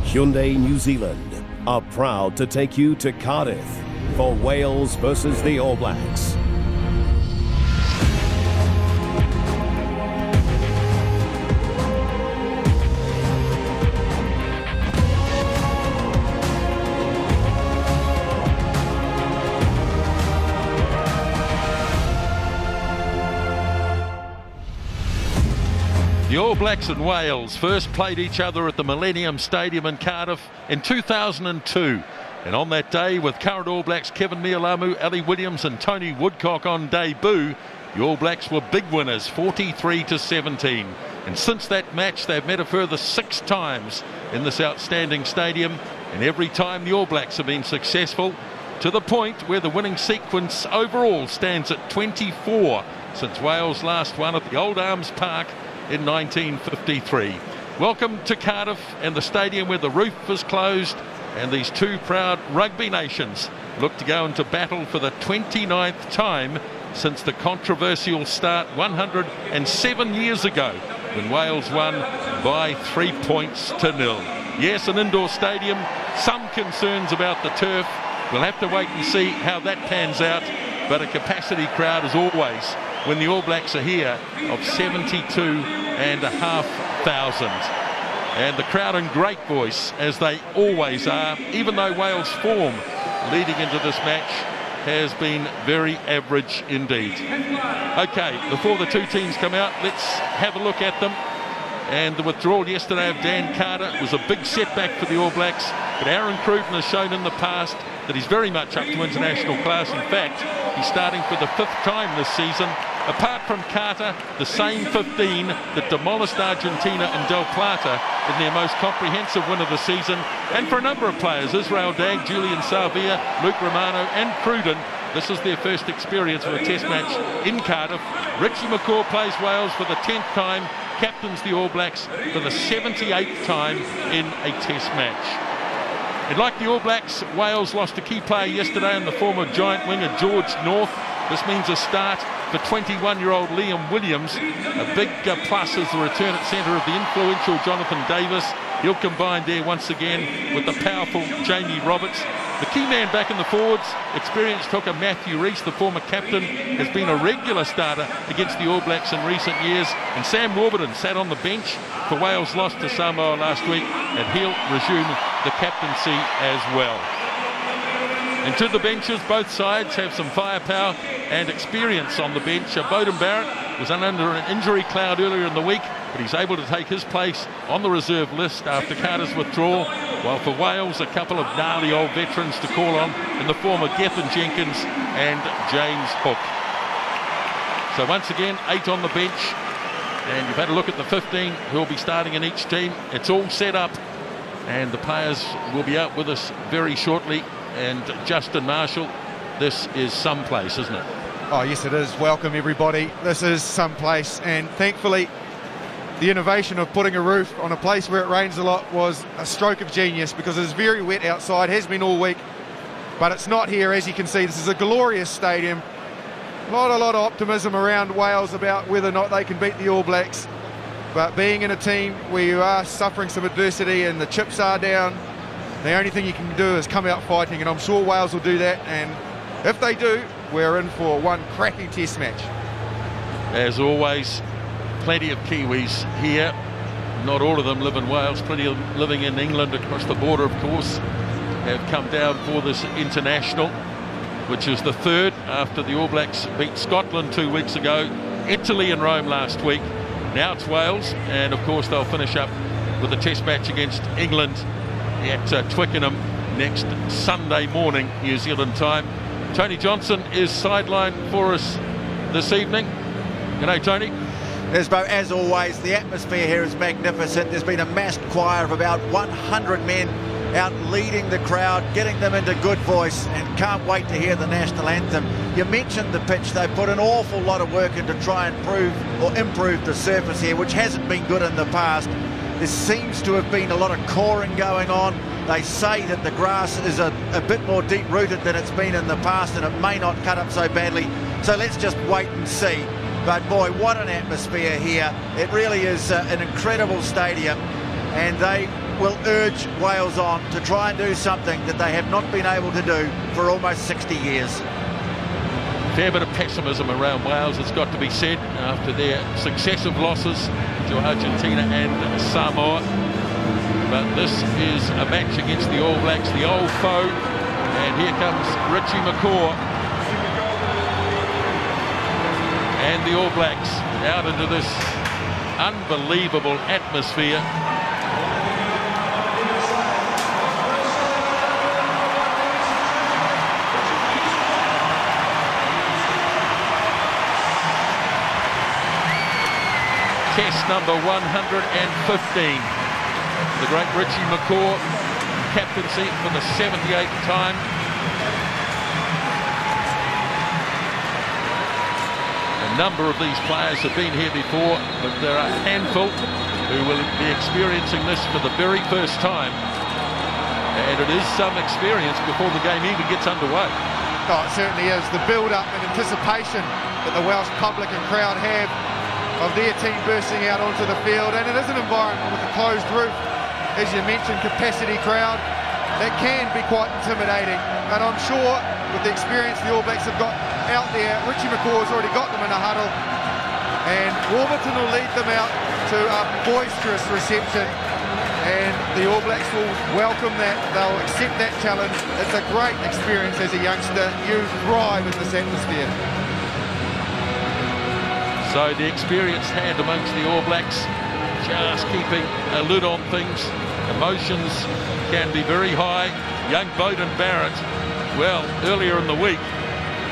Hyundai New Zealand are proud to take you to Cardiff for Wales versus the All Blacks. The All Blacks and Wales first played each other at the Millennium Stadium in Cardiff in 2002. And on that day, with current All Blacks Kevin Mialamu, Ali Williams and Tony Woodcock on debut, the All Blacks were big winners, 43-17. And since that match, they've met a further 6 times in this outstanding stadium. And every time the All Blacks have been successful, to the point where the winning sequence overall stands at 24 since Wales last won at the Old Arms Park in 1953. Welcome to Cardiff and the stadium where the roof is closed, and these two proud rugby nations look to go into battle for the 29th time since the controversial start 107 years ago when Wales won by 3 points to 0. Yes, an indoor stadium, some concerns about the turf. We'll have to wait and see how that pans out, but a capacity crowd as always when the All Blacks are here of 72,500. And the crowd in great voice, as they always are, even though Wales' form leading into this match has been very average indeed. Okay, before the two teams come out, let's have a look at them. And the withdrawal yesterday of Dan Carter was a big setback for the All Blacks, but Aaron Cruden has shown in the past that he's very much up to international class. In fact, he's starting for the 5th time this season. Apart from Carter, the same 15 that demolished Argentina and Del Plata in their most comprehensive win of the season. And for a number of players, Israel Dagg, Julian Savea, Luke Romano and Cruden, this is their first experience of a test match in Cardiff. Richie McCaw plays Wales for the 10th time, captains the All Blacks for the 78th time in a test match. And like the All Blacks, Wales lost a key player yesterday in the form of giant winger George North. This means a start for 21-year-old Liam Williams. A big plus is the return at centre of the influential Jonathan Davies. He'll combine there once again with the powerful Jamie Roberts. The key man back in the forwards, experienced hooker Matthew Rees, the former captain, has been a regular starter against the All Blacks in recent years. And Sam Warburton sat on the bench for Wales' loss to Samoa last week, and he'll resume the captaincy as well. And to the benches, both sides have some firepower and experience on the bench. Beauden Barrett was under an injury cloud earlier in the week, but he's able to take his place on the reserve list after Carter's withdrawal, while for Wales, a couple of gnarly old veterans to call on in the form of Gethin Jenkins and James Hook. So once again, 8 on the bench, and you've had a look at the 15 who will be starting in each team. It's all set up, and the players will be out with us very shortly. And Justin Marshall, this is someplace, isn't it? Oh yes, it is. Welcome everybody. This is someplace, and thankfully the innovation of putting a roof on a place where it rains a lot was a stroke of genius, because it is very wet outside, has been all week, but it's not here. As you can see, this is a glorious stadium. A lot of optimism around Wales about whether or not they can beat the All Blacks, but being in a team where you are suffering some adversity and the chips are down, the only thing you can do is come out fighting, and I'm sure Wales will do that. And if they do, we're in for one cracking test match. As always, plenty of Kiwis here. Not all of them live in Wales. Plenty of them living in England across the border, of course, have come down for this international, which is the 3rd after the All Blacks beat Scotland 2 weeks ago, Italy and Rome last week. Now it's Wales, and of course they'll finish up with a test match against England at Twickenham next Sunday morning, New Zealand time. Tony Johnson is sidelined for us this evening. G'day, Tony. As always, the atmosphere here is magnificent. There's been a massed choir of about 100 men out leading the crowd, getting them into good voice, and can't wait to hear the national anthem. You mentioned the pitch. They put an awful lot of work in to try and improve the surface here, which hasn't been good in the past. There seems to have been a lot of coring going on. They say that the grass is a bit more deep-rooted than it's been in the past, and it may not cut up so badly. So let's just wait and see. But boy, what an atmosphere here. It really is an incredible stadium, and they will urge Wales on to try and do something that they have not been able to do for almost 60 years. Fair bit of pessimism around Wales, it's got to be said, after their successive losses to Argentina and Samoa. But this is a match against the All Blacks, the old foe, and here comes Richie McCaw and the All Blacks out into this unbelievable atmosphere. Test number 115. The great Richie McCaw, captaincy for the 78th time. A number of these players have been here before, but there are a handful who will be experiencing this for the very first time. And it is some experience before the game even gets underway. Oh, it certainly is. The build-up and anticipation that the Welsh public and crowd have of their team bursting out onto the field, and it is an environment with a closed roof, as you mentioned, capacity crowd, that can be quite intimidating. And I'm sure with the experience the All Blacks have got out there, Richie McCaw has already got them in a huddle, and Warburton will lead them out to a boisterous reception, and the All Blacks will welcome that. They'll accept that challenge. It's a great experience as a youngster. You thrive in this atmosphere. So the experienced hand amongst the All Blacks, just keeping a lid on things. Emotions can be very high. Young Beauden Barrett, well, earlier in the week,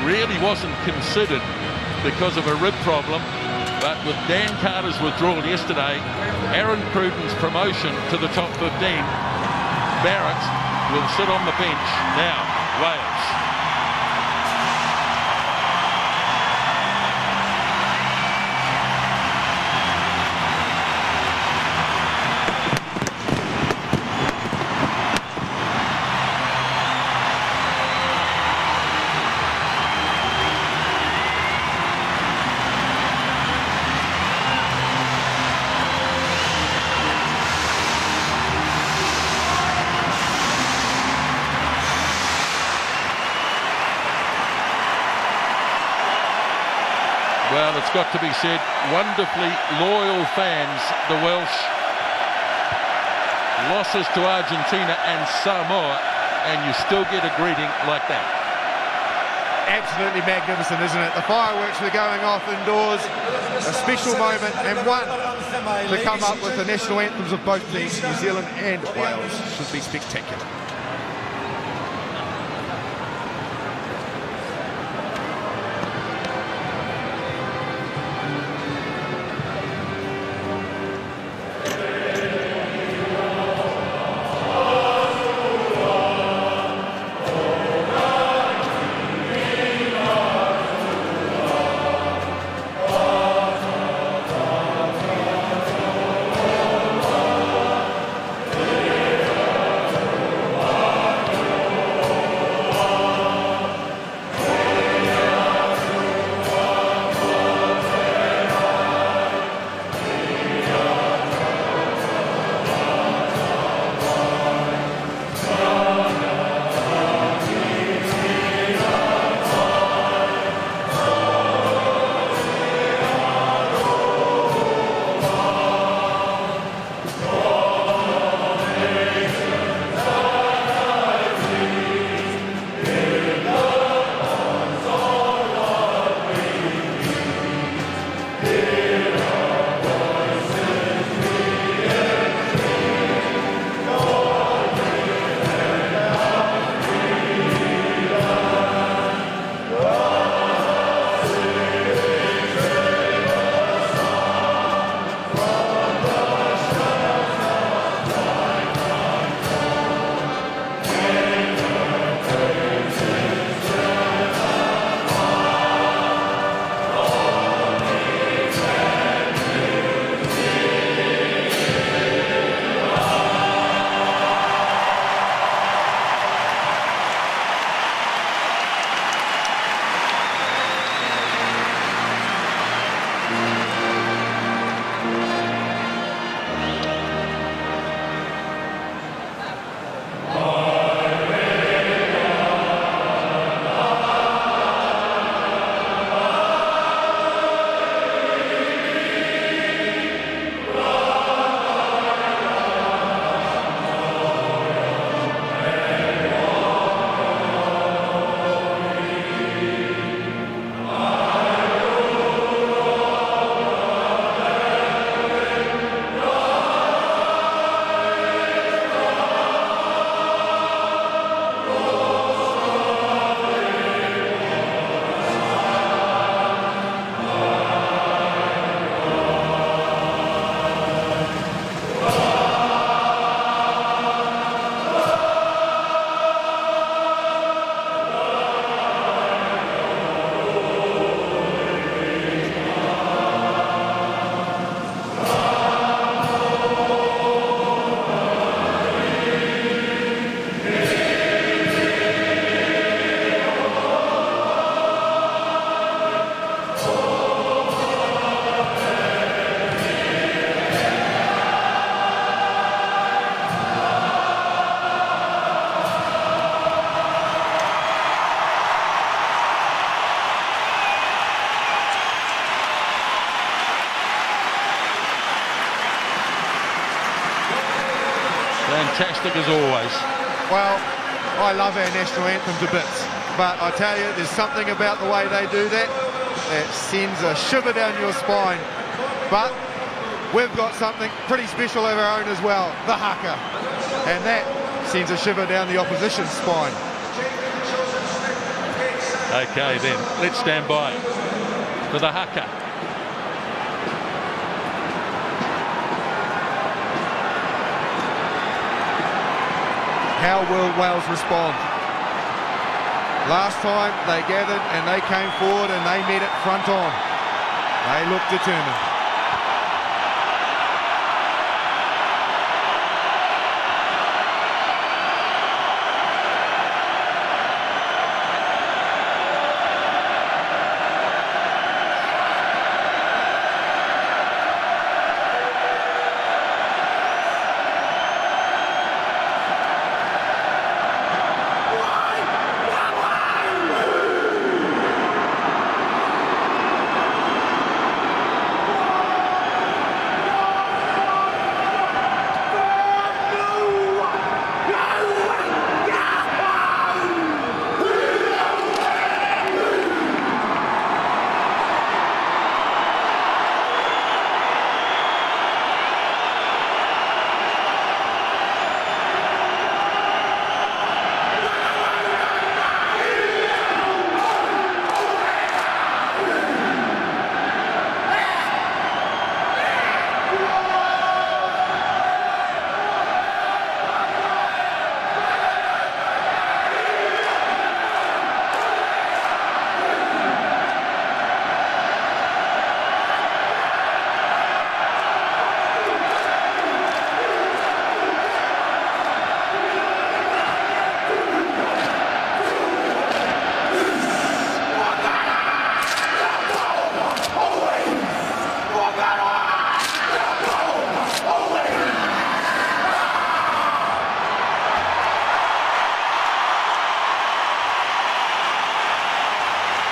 really wasn't considered because of a rib problem. But with Dan Carter's withdrawal yesterday, Aaron Cruden's promotion to the top 15, Barrett will sit on the bench now. Wales. Well, it's got to be said, wonderfully loyal fans, the Welsh. Losses to Argentina and Samoa, and you still get a greeting like that. Absolutely magnificent, isn't it? The fireworks were going off indoors, a special moment, and one to come up with the national anthems of both teams, New Zealand and Wales, should be spectacular. fantastic as always. Well, I love our national anthem to bits, but I tell you, there's something about the way they do that sends a shiver down your spine. But we've got something pretty special of our own as well, the haka, and that sends a shiver down the opposition's spine. Okay then, let's stand by for the haka. How will Wales respond? Last time they gathered and they came forward and they met it front on. They looked determined.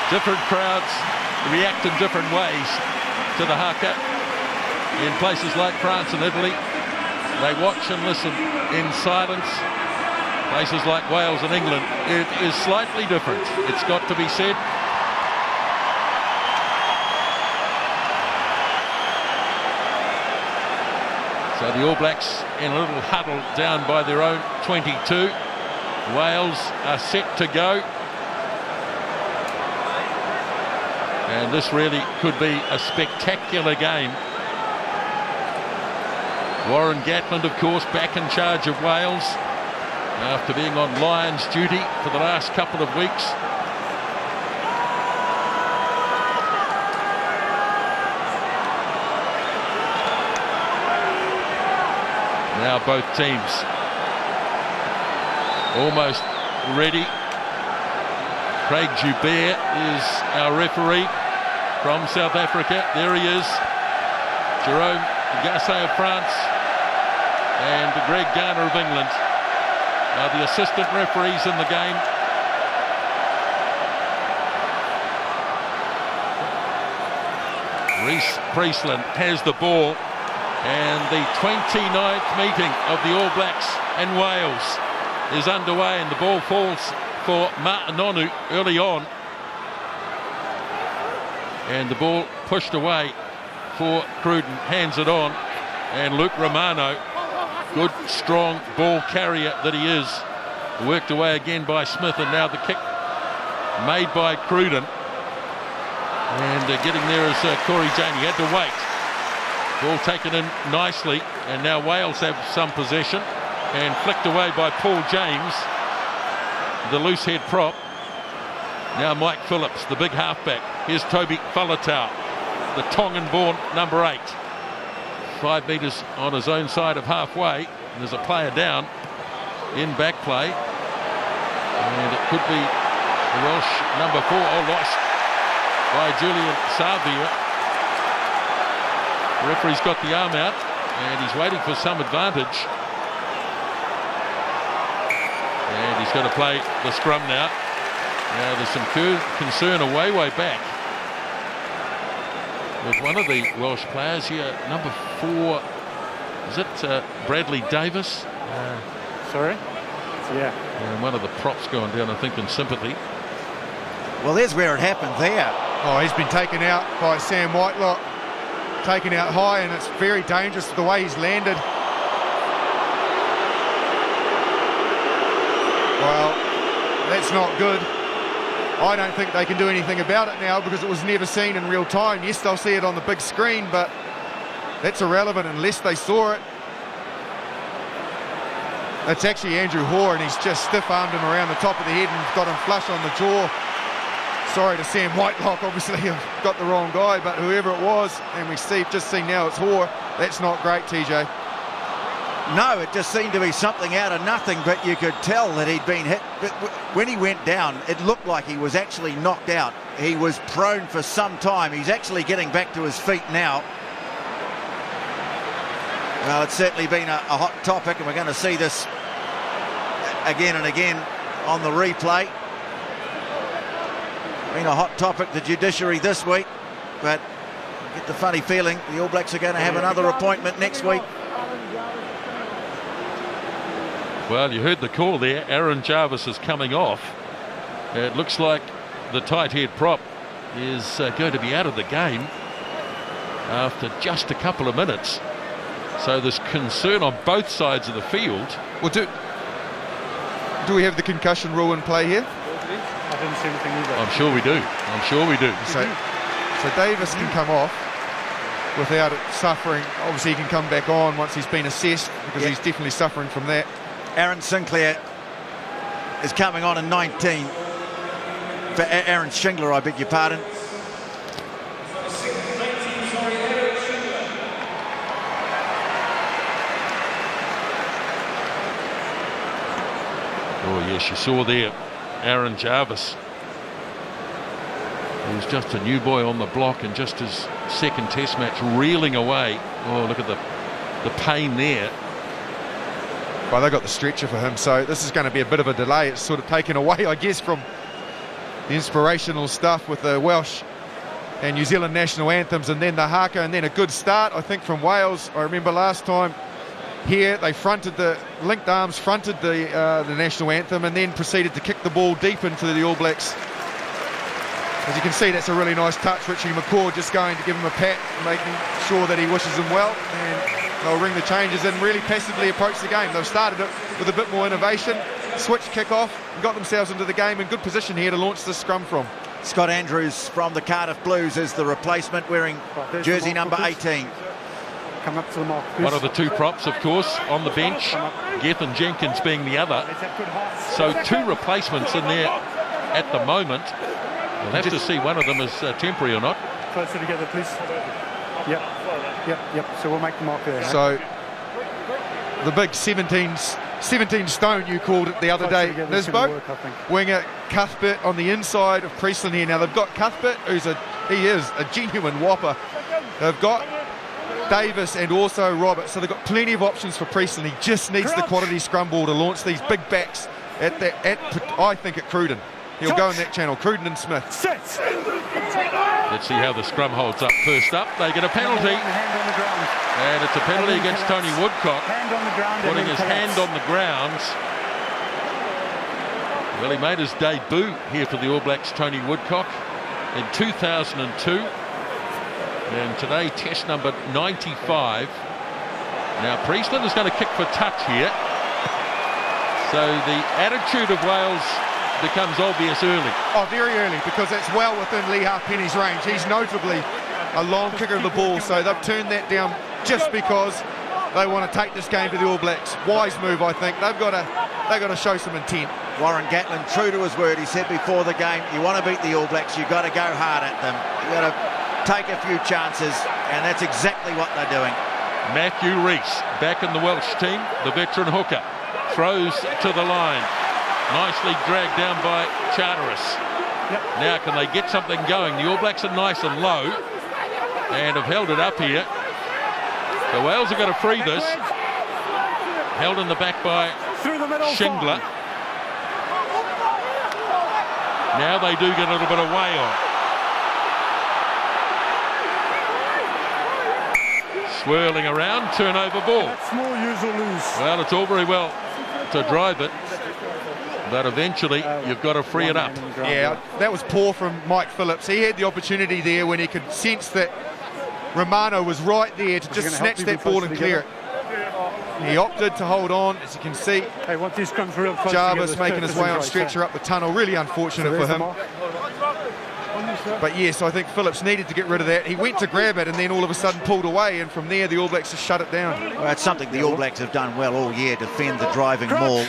Different crowds react in different ways to the haka. In places like France and Italy, they watch and listen in silence. Places like Wales and England, it is slightly different, it's got to be said. So the All Blacks in a little huddle down by their own 22. Wales are set to go. And this really could be a spectacular game. Warren Gatland, of course, back in charge of Wales after being on Lions duty for the last couple of weeks. Now both teams almost ready. Craig Joubert is our referee from South Africa. There he is. Jerome Gasset of France and Greg Garner of England are the assistant referees in the game. Rees Priestland has the ball, and the 29th meeting of the All Blacks and Wales is underway, and the ball falls for Nonu early on, and the ball pushed away for Cruden, hands it on, and Luke Romano, good strong ball carrier that he is, worked away again by Smith, and now the kick made by Cruden, and getting there is Corey Jane. He had to wait. Ball taken in nicely, and now Wales have some possession, and flicked away by Paul James, the loose head prop. Now Mike Phillips, the big halfback. Here's Toby Faletau, the Tongan-born number 8. 5 metres on his own side of halfway, and there's a player down in back play, and it could be the Welsh number 4, lost by Julian Savea. The referee's got the arm out, and he's waiting for some advantage. And he's got to play the scrum now. Now there's some concern way back with one of the Welsh players here, number 4, Is it Bradley Davies? Sorry? Yeah. And one of the props going down, I think, in sympathy. Well, there's where it happened there. Oh, he's been taken out by Sam Whitelock, taken out high, and it's very dangerous the way he's landed. Well, that's not good. I don't think they can do anything about it now because it was never seen in real time. Yes, they'll see it on the big screen, but that's irrelevant unless they saw it. That's actually Andrew Hore, and he's just stiff-armed him around the top of the head and got him flush on the jaw. Sorry to Sam Whitelock, obviously I've got the wrong guy, but whoever it was, and we just see now it's Hore. That's not great, TJ. No, it just seemed to be something out of nothing, but you could tell that he'd been hit. But when he went down, it looked like he was actually knocked out. He was prone for some time. He's actually getting back to his feet now. Well, it's certainly been a hot topic, and we're going to see this again and again on the replay. Been a hot topic, the judiciary this week, but I get the funny feeling the All Blacks are going to have another appointment next week. Well, you heard the call there. Aaron Jarvis is coming off. It looks like the tight head prop is going to be out of the game after just a couple of minutes. So there's concern on both sides of the field. Well, do we have the concussion rule in play here? I didn't see anything either. I'm sure we do. I'm sure we do. So Davis can come off without it suffering. Obviously, he can come back on once he's been assessed because he's definitely suffering from that. Aaron Sinclair is coming on in 19 for Aaron Shingler, I beg your pardon. Oh yes, you saw there Aaron Jarvis. He was just a new boy on the block and just his second test match reeling away. Oh, look at the pain there. Well, they got the stretcher for him, so this is going to be a bit of a delay. It's sort of taken away, I guess, from the inspirational stuff with the Welsh and New Zealand national anthems, and then the haka, and then a good start, I think, from Wales. I remember last time here they fronted the linked arms, fronted the national anthem, and then proceeded to kick the ball deep into the All Blacks. As you can see, that's a really nice touch. Richie McCaw just going to give him a pat, making sure that he wishes him well, and they'll ring the changes and really passively approach the game. They've started it with a bit more innovation, switched kick-off, and got themselves into the game in good position here to launch this scrum from. Scott Andrews from the Cardiff Blues is the replacement, wearing jersey number 18. Come up to the mark. One of the two props, of course, on the bench, Gethin Jenkins being the other. So two replacements in there at the moment. We'll have to see one of them is temporary or not. Closer together, please. Yep. So we'll make the mark there. So the big 17 stone you called it the other day, Nisbo. Winger Cuthbert on the inside of Priestland here. Now they've got Cuthbert, he is a genuine whopper. They've got Davis and also Robert, so they've got plenty of options for Priestland. He just needs the quality scrum ball to launch these big backs I think at Cruden. He'll go in that channel, Cruden and Smith. Let's see how the scrum holds up. First up, they get a penalty. And it's a penalty against Tony Woodcock. Putting his hand on the ground. Well, he made his debut here for the All Blacks, Tony Woodcock, in 2002. And today, test number 95. Now, Priestland is going to kick for touch here. So the attitude of Wales becomes obvious early. Oh, very early, because it's well within Lee Halfpenny's range. He's notably a long kicker of the ball, so they've turned that down just because they want to take this game to the All Blacks. Wise move, I think. They've got to show some intent. Warren Gatlin, true to his word, he said before the game, you want to beat the All Blacks, you've got to go hard at them. You've got to take a few chances, and that's exactly what they're doing. Matthew Rees, back in the Welsh team, the veteran hooker, throws to the line. Nicely dragged down by Charteris. Now can they get something going? The All Blacks are nice and low and have held it up here. The Wales are going to free this. Held in the back by Shingler. Now they do get a little bit of way on. swirling around, turnover ball. That's small, use or lose. Well, it's all very well to drive it, but eventually you've got to free it up. Yeah, that was poor from Mike Phillips. He had the opportunity there when he could sense that Romano was right there to just snatch that ball and clear it. He opted to hold on, as you can see. Hey, want these scrums real close Jarvis together, making his way on stretcher up the tunnel. Really unfortunate for him. But yes, I think Phillips needed to get rid of that. He went to grab it and then all of a sudden pulled away, and from there the All Blacks just shut it down. Well, it's something the All Blacks have done well all year, defend the driving maul.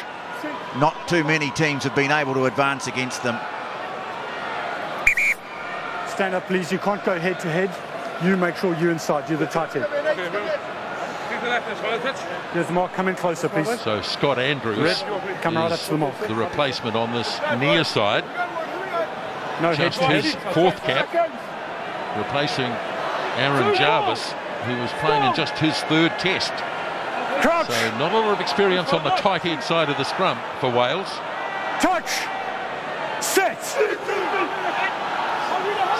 Not too many teams have been able to advance against them. Stand up, please. You can't go head to head. You make sure you're inside. You're the tight head. There's the mark. Come in closer, please. So Scott Andrews Come right up to the mark. the replacement on this near side. No head Just to his head. fourth cap, replacing Aaron Jarvis, who was playing in just his third test. Crouch. So not a lot of experience on the tight head side of the scrum for Wales. Touch. Set.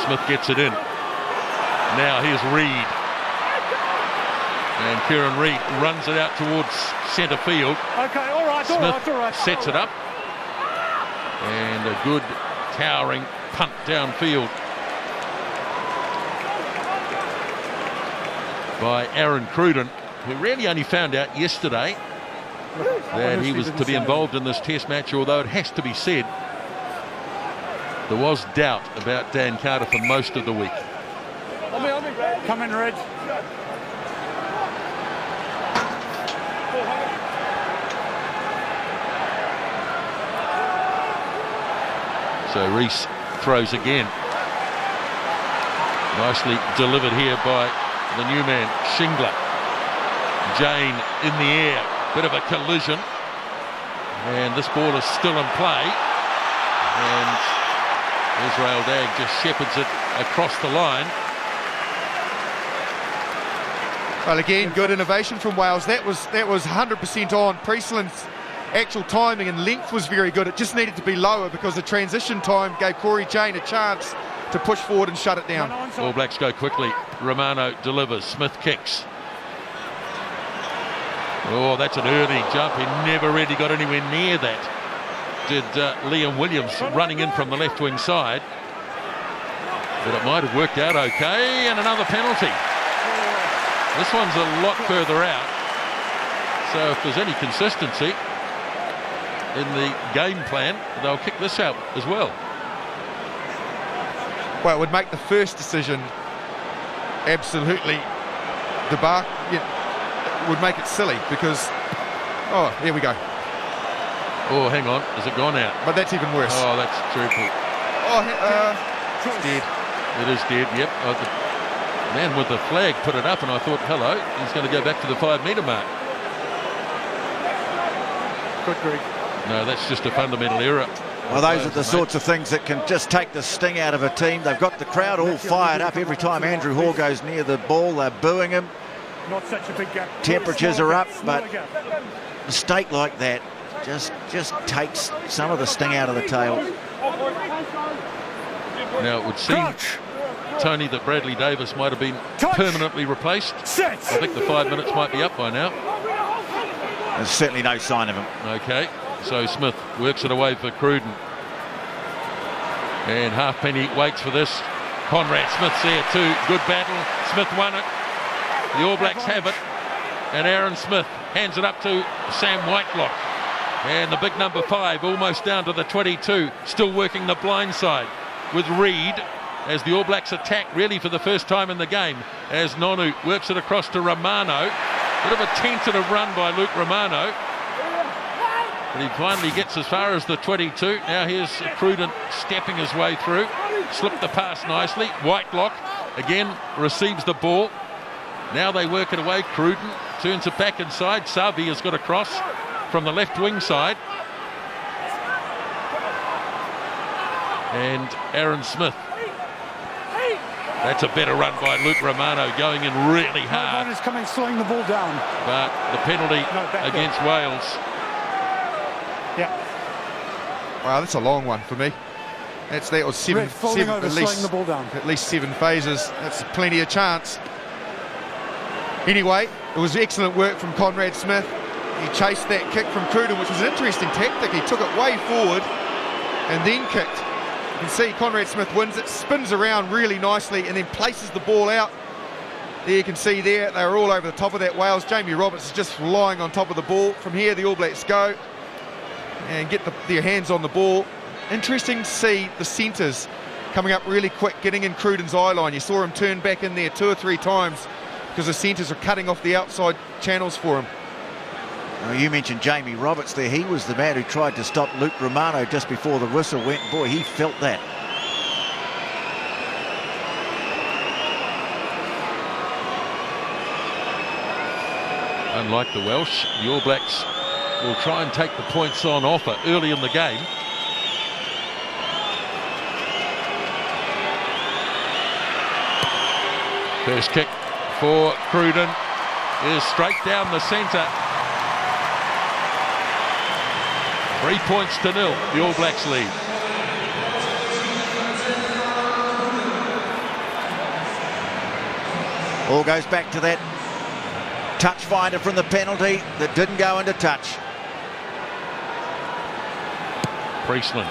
Smith gets it in. Now here's Reed. And Kieran Reed runs it out towards centre field. Okay, all right, Smith all right. sets it up. And a good towering punt downfield by Aaron Cruden, who really only found out yesterday that he was to be involved in this test match, although it has to be said there was doubt about Dan Carter for most of the week. Come in, Red. So Rees throws again. Nicely delivered here by the new man, Shingler. Jane in the air. Bit of a collision. And this ball is still in play. And Israel Dagg just shepherds it across the line. Well, again, good innovation from Wales. That was 100% on. Priestland's actual timing and length was very good. It just needed to be lower because the transition time gave Corey Jane a chance to push forward and shut it down. All Blacks go quickly. Romano delivers. Smith kicks. Oh, that's an early jump. He never really got anywhere near that. Did Liam Williams running in from the left wing side. But it might have worked out okay. And another penalty. This one's a lot further out. So if there's any consistency in the game plan, they'll kick this out as well. Well, it would make the first decision absolutely debacle. Yeah, would make it silly because, oh, there we go. Oh, hang on, has it gone out? But that's even worse. Oh, that's triple. Oh, it's dead. It is dead, yep. The man with the flag put it up and I thought, hello, he's going to go back to the 5 metre mark. Good, Greg. No, that's just a fundamental error. Well, those are the sorts of things that can just take the sting out of a team. They've got the crowd all fired up. Every time Andrew Hore goes near the ball, they're booing him. Not such a big gap. Temperatures are up, but a mistake like that just takes some of the sting out of the tail. Now, it would seem, Tony, that Bradley Davis might have been permanently replaced. I think the 5 minutes might be up by now. There's certainly no sign of him. Okay, so Smith works it away for Cruden. And Halfpenny waits for this. Conrad Smith's there too. Good battle. Smith won it. The All Blacks have it. And Aaron Smith hands it up to Sam Whitelock. And the big number 5 almost down to the 22. Still working the blind side with Reed as the All Blacks attack really for the first time in the game. As Nonu works it across to Romano. Bit of a tentative run by Luke Romano. But he finally gets as far as the 22. Now here's Cruden stepping his way through. Slipped the pass nicely. Whitelock again receives the ball. Now they work it away. Cruden turns it back inside. Savea has got a cross from the left wing side. And Aaron Smith. That's a better run by Luke Romano, going in really hard. Is coming, slowing the ball down. But the penalty against Wales. Yeah. Wow, that's a long one for me. That was Red, folding over, slowing the ball down. At least 7 phases. That's plenty of chance. Anyway, it was excellent work from Conrad Smith. He chased that kick from Cruden, which was an interesting tactic. He took it way forward and then kicked. You can see Conrad Smith wins it, spins around really nicely and then places the ball out. There you can see there, they were all over the top of that Wales. Jamie Roberts is just lying on top of the ball. From here, the All Blacks go and get their hands on the ball. Interesting to see the centres coming up really quick, getting in Cruden's eye line. You saw him turn back in there 2 or 3 times because the centres are cutting off the outside channels for him. Well, you mentioned Jamie Roberts there. He was the man who tried to stop Luke Romano just before the whistle went. Boy, he felt that. Unlike the Welsh, the All Blacks will try and take the points on offer early in the game. First kick for Cruden is straight down the centre. 3 points to 0, the All Blacks lead. All goes back to that touch finder from the penalty that didn't go into touch. Priestland,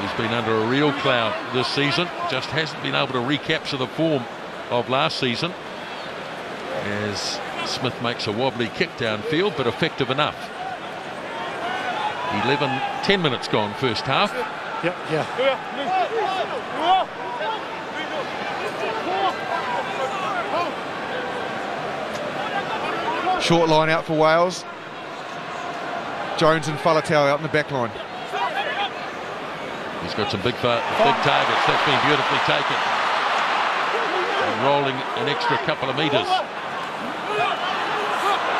he's been under a real cloud this season, just hasn't been able to recapture the form of last season, as Smith makes a wobbly kick downfield, but effective enough. 10 minutes gone first half. Yeah. Short line out for Wales. Jones and Faletau out in the back line. He's got some big targets. That's been beautifully taken. And rolling an extra couple of metres.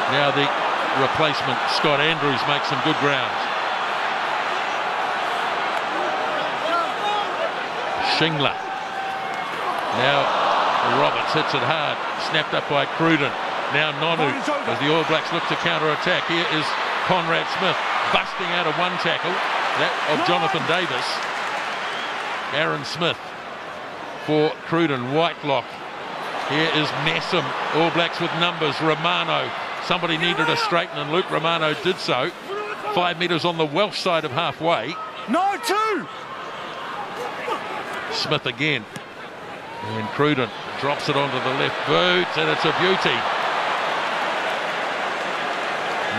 Now the replacement, Scott Andrews, makes some good ground. Shingler. Now Roberts hits it hard. Snapped up by Cruden. Now Nonu, as the All Blacks look to counter-attack. Here is Conrad Smith busting out of one tackle, that of Jonathan Davies. Aaron Smith for Cruden. Whitelock. Here is Messam. All Blacks with numbers. Romano. Somebody needed a straighten and Luke Romano did so. 5 metres on the Welsh side of halfway. No, 2! Smith again. And Cruden drops it onto the left boot, and it's a beauty.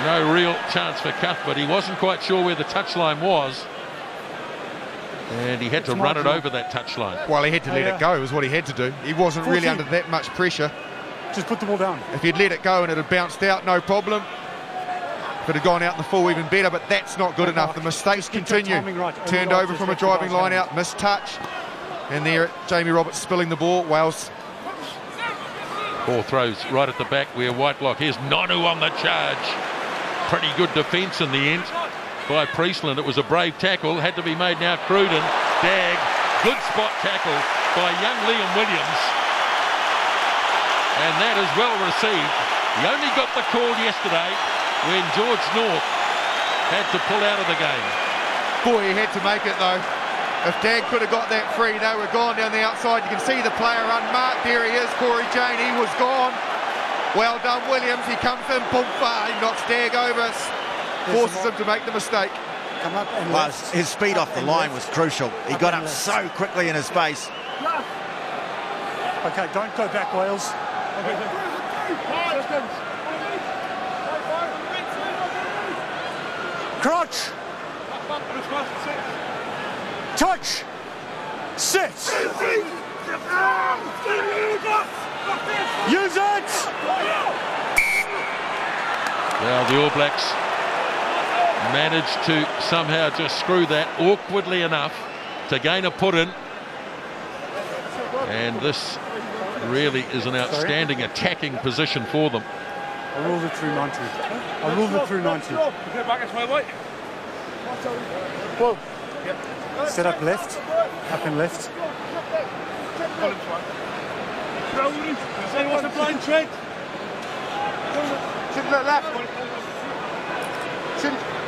No real chance for Cuthbert. He wasn't quite sure where the touchline was, and he had to run it over that touchline. Well, he had to let it go, is what he had to do. He wasn't really under that much pressure. Just put the ball down. If he'd let it go and it had bounced out, no problem. If it had gone out in the full, even better, but that's not good enough. The mistakes continue. Turned over from a driving line out, missed touch. And there, Jamie Roberts spilling the ball. Wales. Hore throws right at the back where Whitelock. Here's Nonu on the charge. Pretty good defence in the end by Priestland. It was a brave tackle. Had to be made now. Cruden. Dagg. Good spot tackle by young Liam Williams. And that is well received. He only got the call yesterday when George North had to pull out of the game. Boy, he had to make it though. If Dagg could have got that free, they were gone down the outside. You can see the player unmarked. There he is, Corey Jane. He was gone. Well done, Williams. He comes in, boom, he knocks Dagg over, forces him to make the mistake. Come up and Well, his speed off the line was crucial. He got up so quickly in his space. Okay, don't go back, Wales. Crouch. Touch. Sit. Use it. Now the All Blacks managed to somehow just screw that awkwardly enough to gain a put in. And this really is an outstanding attacking position for them. I ruled it through 90. I ruled it through 90. Whoa. Set up left. Up and left. What's the blind tread? Shouldn't look left.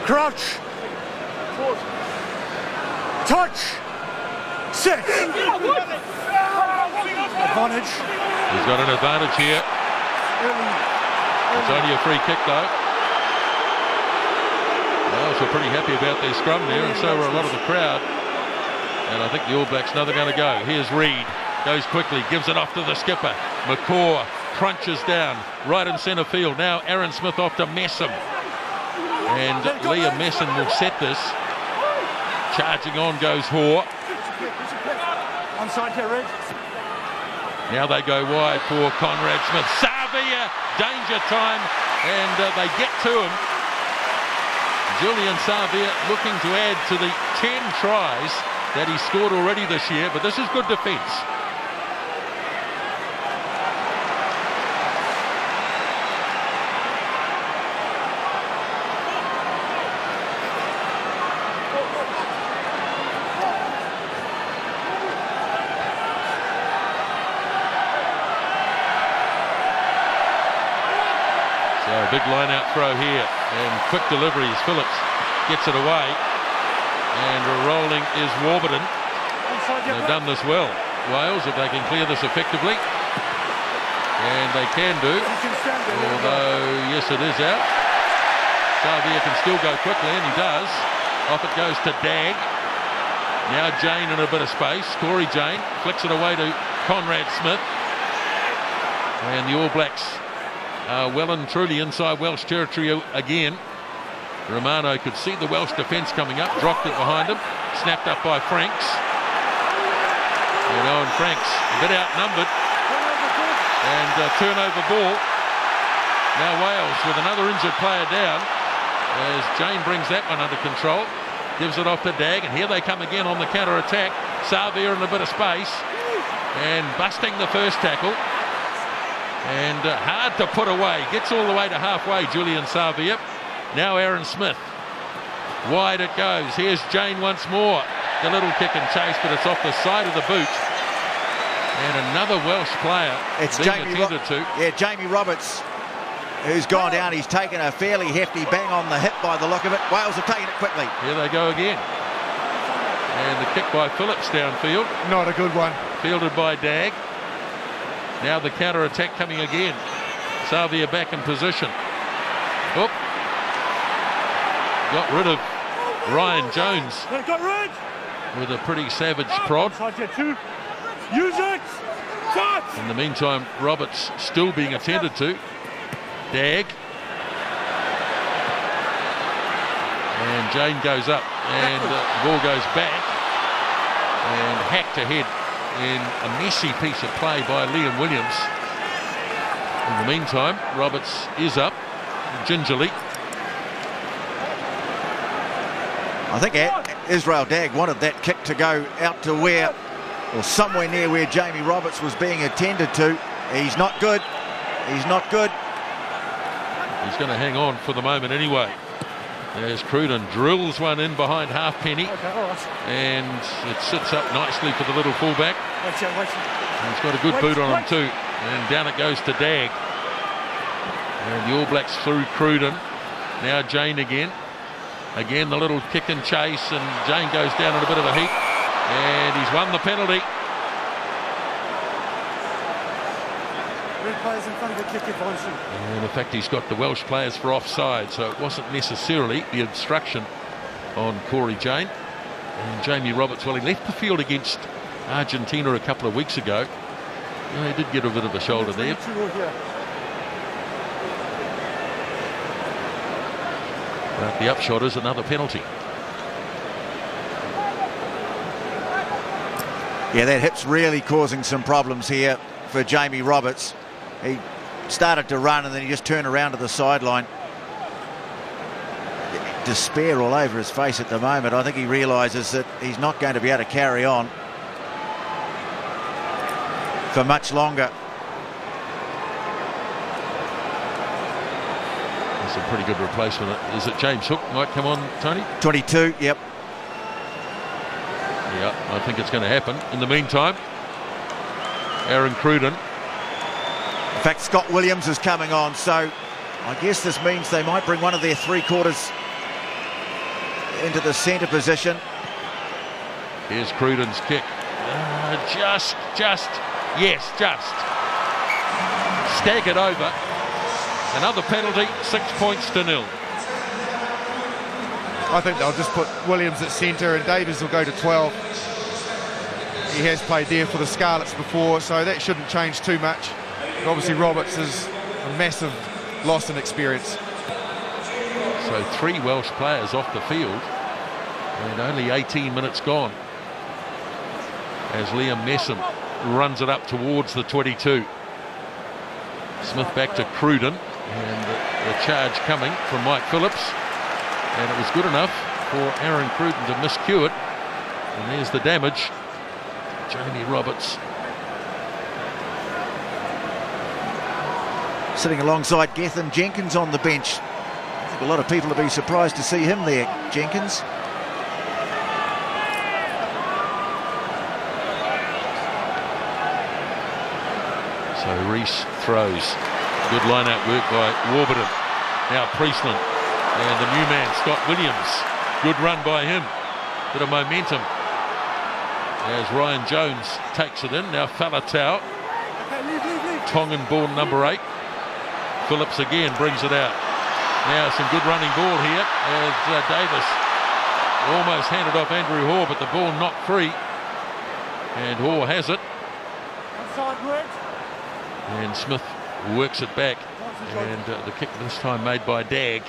Crouch. Touch. Sit. Advantage. He's got an advantage here. It's only a free kick though. Wales were pretty happy about their scrum there, and so were a lot of the crowd. And I think the All Blacks know they're going to go. Here's Reed, goes quickly, gives it off to the skipper. McCaw crunches down right in centre field. Now Aaron Smith off to Messam. And Liam Messam will set this. Charging on goes Hore. Onside here, Red. Now they go wide for Conrad Smith. Savea, danger time, and they get to him. Julian Savea looking to add to the 10 tries that he scored already this year, but this is good defence. Big line-out throw here, and quick deliveries. Phillips gets it away, and rolling is Warburton. They've done this well, Wales, if they can clear this effectively, and they can do, although yes, it is out. Savea can still go quickly, and he does. Off it goes to Dagg. Now Jane in a bit of space. Corey Jane flicks it away to Conrad Smith, and the All Blacks well and truly inside Welsh territory again. Romano could see the Welsh defence coming up, dropped it behind him, snapped up by Franks. And Owen Franks a bit outnumbered, and turnover ball. Now Wales with another injured player down, as Jane brings that one under control, gives it off to Dagg, and here they come again on the counter-attack. Savea in a bit of space, and busting the first tackle. And hard to put away. Gets all the way to halfway, Julian Savea. Now Aaron Smith. Wide it goes. Here's Jane once more. The little kick and chase, but it's off the side of the boot. And another Welsh player being attended to. Yeah, Jamie Roberts, who's gone down. He's taken a fairly hefty bang on the hip by the look of it. Wales are taking it quickly. Here they go again. And the kick by Phillips downfield. Not a good one. Fielded by Dagg. Now the counter-attack coming again. Savea back in position. Oop. Got rid of Ryan Jones with a pretty savage prod. Use it! In the meantime, Roberts still being attended to. Dagg. And Jane goes up, and the ball goes back and hacked ahead in a messy piece of play by Liam Williams. In the meantime, Roberts is up gingerly. I think Israel Dagg wanted that kick to go out to where, or somewhere near where Jamie Roberts was being attended to. He's not good. He's not good. He's going to hang on for the moment anyway. There's Cruden, drills one in behind Halfpenny, and it sits up nicely for the little fullback. And he's got a good boot on him too, and down it goes to Dagg. And the All Blacks through Cruden. Now Jane again. Again the little kick and chase, and Jane goes down in a bit of a heap, and he's won the penalty. Players in front of the kick advancing. And in fact, he's got the Welsh players for offside, so it wasn't necessarily the obstruction on Corey Jane. And Jamie Roberts, well, he left the field against Argentina a couple of weeks ago. Well, he did get a bit of a shoulder there. But the upshot is another penalty. Yeah, that hip's really causing some problems here for Jamie Roberts. He started to run and then he just turned around to the sideline. Despair all over his face at the moment. I think he realises that he's not going to be able to carry on for much longer. That's a pretty good replacement. Is it James Hook might come on, Tony? 22, yep. Yeah, I think it's going to happen. In the meantime, Aaron Cruden. In fact, Scott Williams is coming on, so I guess this means they might bring one of their three-quarters into the centre position. Here's Cruden's kick. Just staggered over Another penalty, 6 points to 0. I think they'll just put Williams at centre and Davies will go to 12. He has played there for the Scarlets before, so that shouldn't change too much. But obviously Roberts is a massive loss in experience. So 3 Welsh players off the field and only 18 minutes gone as Liam Messam runs it up towards the 22. Smith back to Cruden, and the charge coming from Mike Phillips, and it was good enough for Aaron Cruden to miscue it, and there's the damage. Jamie Roberts Sitting alongside Gethin Jenkins on the bench. I think a lot of people will be surprised to see him there, Jenkins. So Rees throws. Good line-out work by Warburton. Now Priestland. And the new man, Scott Williams. Good run by him. Bit of momentum. As Ryan Jones takes it in. Now Faletau. Tongan-born number 8. Phillips again brings it out. Now some good running ball here as Davies almost handed off Andrew Hore, but the ball not free. And Hore has it. And Smith works it back, and the kick this time made by Dagg.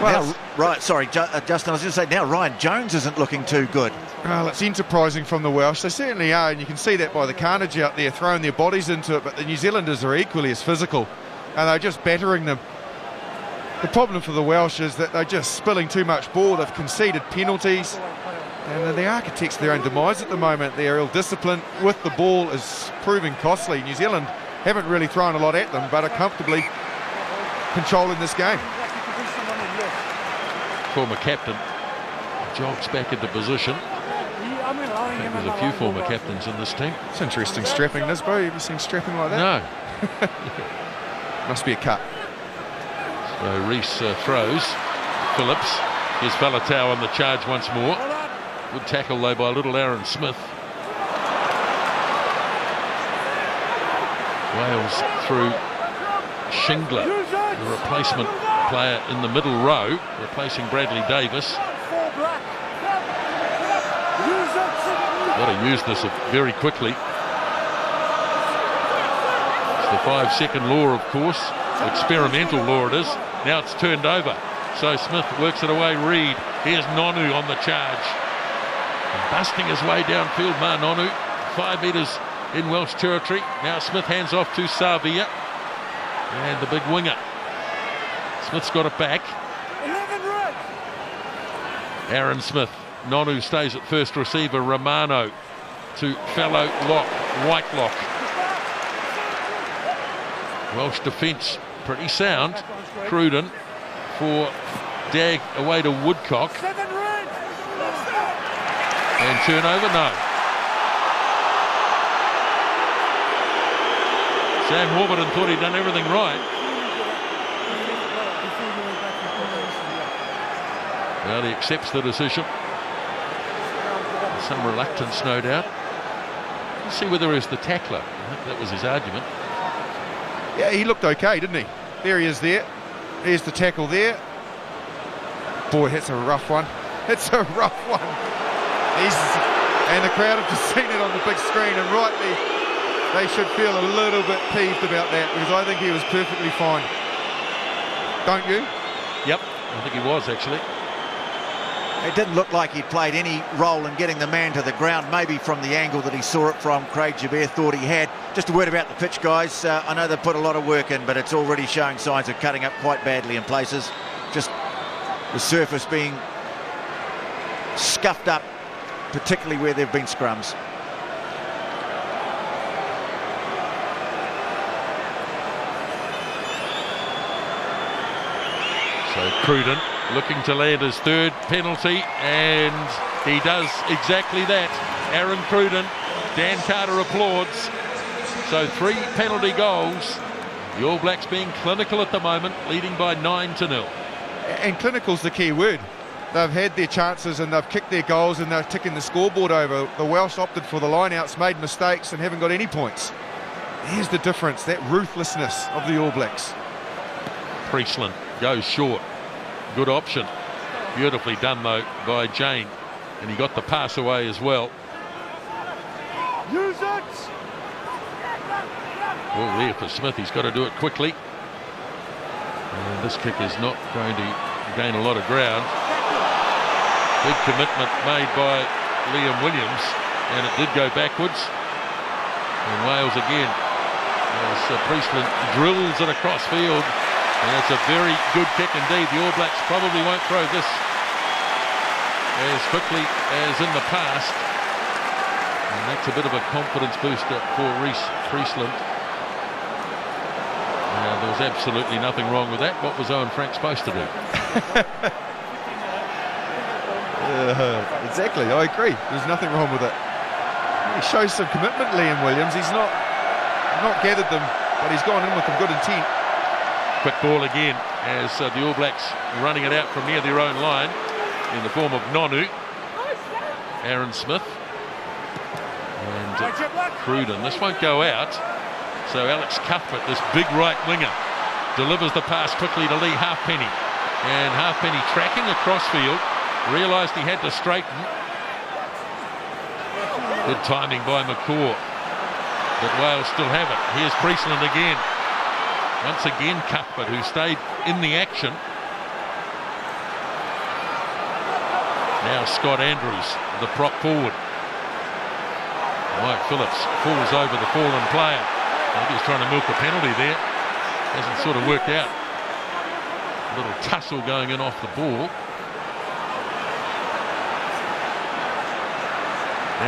Well, now, right, sorry, Justin, I was going to say, now Ryan Jones isn't looking too good. Well, it's enterprising from the Welsh. They certainly are, and you can see that by the carnage out there, throwing their bodies into it, but the New Zealanders are equally as physical, and they're just battering them. The problem for the Welsh is that they're just spilling too much ball. They've conceded penalties. And the architects of their own demise at the moment. Their ill-discipline with the ball is proving costly. New Zealand haven't really thrown a lot at them, but are comfortably controlling this game. Former captain jogs back into position. I think there's a few former captains in this team. It's interesting strapping, Nisbo. Have you seen strapping like that? No. Must be a cut. So Rees throws. Phillips. Here's Faletau on the charge once more. Good tackle though by little Aaron Smith. Wales through Shingler, the replacement player in the middle row, replacing Bradley Davis. Got to use this very quickly. It's the 5-second law, of course. Experimental law it is. Now it's turned over. So Smith works it away. Reed. Here's Nonu on the charge. Busting his way downfield, Nonu, 5 metres in Welsh territory. Now Smith hands off to Savea, and the big winger. Smith's got it back. Aaron Smith. Nonu stays at first receiver. Romano to fellow lock, Whitelock. Welsh defence pretty sound. Cruden for Dagg away to Woodcock. And turnover, no. Sam Warburton thought he'd done everything right. Well, he accepts the decision. With some reluctance, no doubt. Let's see whether he's the tackler. I think that was his argument. Yeah, he looked okay, didn't he? There he is there. There's the tackle there. Boy, that's a rough one. It's a rough one. And the crowd have just seen it on the big screen, and rightly they should feel a little bit peeved about that, because I think he was perfectly fine. Don't you? Yep, I think he was actually. It didn't look like he'd played any role in getting the man to the ground. Maybe from the angle that he saw it from, Craig Joubert thought he had. Just a word about the pitch, guys. I know they've put a lot of work in, but it's already showing signs of cutting up quite badly in places. Just the surface being scuffed up, particularly where there have been scrums. So Cruden looking to land his third penalty, and he does exactly that. Aaron Cruden, Dan Carter applauds. So 3 penalty goals. The All Blacks being clinical at the moment, leading by 9-0. And clinical's the key word. They've had their chances and they've kicked their goals and they're ticking the scoreboard over. The Welsh opted for the lineouts, made mistakes and haven't got any points. Here's the difference, that ruthlessness of the All Blacks. Priestland goes short. Good option. Beautifully done, though, by Jane. And he got the pass away as well. Use it! Well, there for Smith. He's got to do it quickly. And this kick is not going to gain a lot of ground. Big commitment made by Liam Williams. And it did go backwards. And Wales again. As Priestland drills it across field. And it's a very good kick indeed. The All Blacks probably won't throw this as quickly as in the past. And that's a bit of a confidence booster for Rees Priestland. There was absolutely nothing wrong with that. What was Owen Frank supposed to do? Exactly, I agree. There's nothing wrong with it. He shows some commitment, Liam Williams. He's not gathered them, but he's gone in with some good intent. Quick ball again as the All Blacks running it out from near their own line in the form of Nonu, Aaron Smith and Cruden. This won't go out, so Alex Cuthbert, this big right winger, delivers the pass quickly to Lee Halfpenny, and Halfpenny tracking across field, realised he had to straighten. Good timing by McCaw, but Wales still have it. Here's Priestland again. Once again Cuthbert, who stayed in the action. Now Scott Andrews, the prop forward. Mike Phillips falls over the fallen player. I think he's trying to milk a penalty there. Hasn't sort of worked out. A little tussle going in off the ball.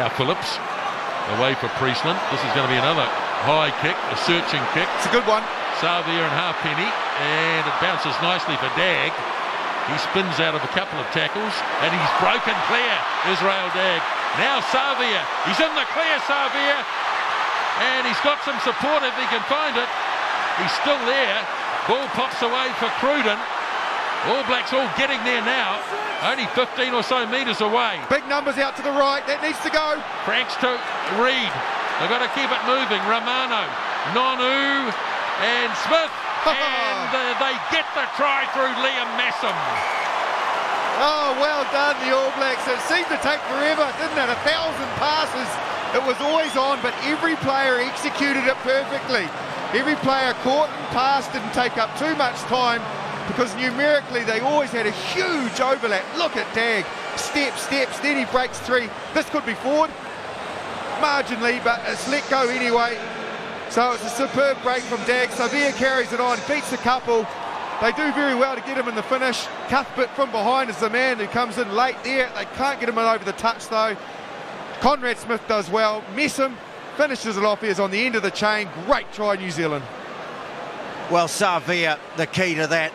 Now Phillips away for Priestland. This is going to be another high kick, a searching kick. It's a good one. Savea and Halfpenny, and it bounces nicely for Dagg. He spins out of a couple of tackles, and he's broken clear, Israel Dagg. Now Savea, he's in the clear, Savea, and he's got some support if he can find it. He's still there. Ball pops away for Cruden. All Blacks all getting there now, only 15 or so metres away. Big numbers out to the right, that needs to go. Franks to Reed. They've got to keep it moving. Romano, Nonu, and Smith, and they get the try through Liam Messam. Oh, well done, the All Blacks. It seemed to take forever, didn't it? 1,000 passes. It was always on, but every player executed it perfectly. Every player caught and passed, didn't take up too much time, because numerically they always had a huge overlap. Look at Dagg. Steps, then he breaks three. This could be forward, marginally, but it's let go anyway. So it's a superb break from Dagg. Savea carries it on, beats a couple. They do very well to get him in the finish. Cuthbert from behind is the man who comes in late there. They can't get him over the touch though. Conrad Smith does well. Messam finishes it off. He's on the end of the chain. Great try, New Zealand. Well, Savea, the key to that.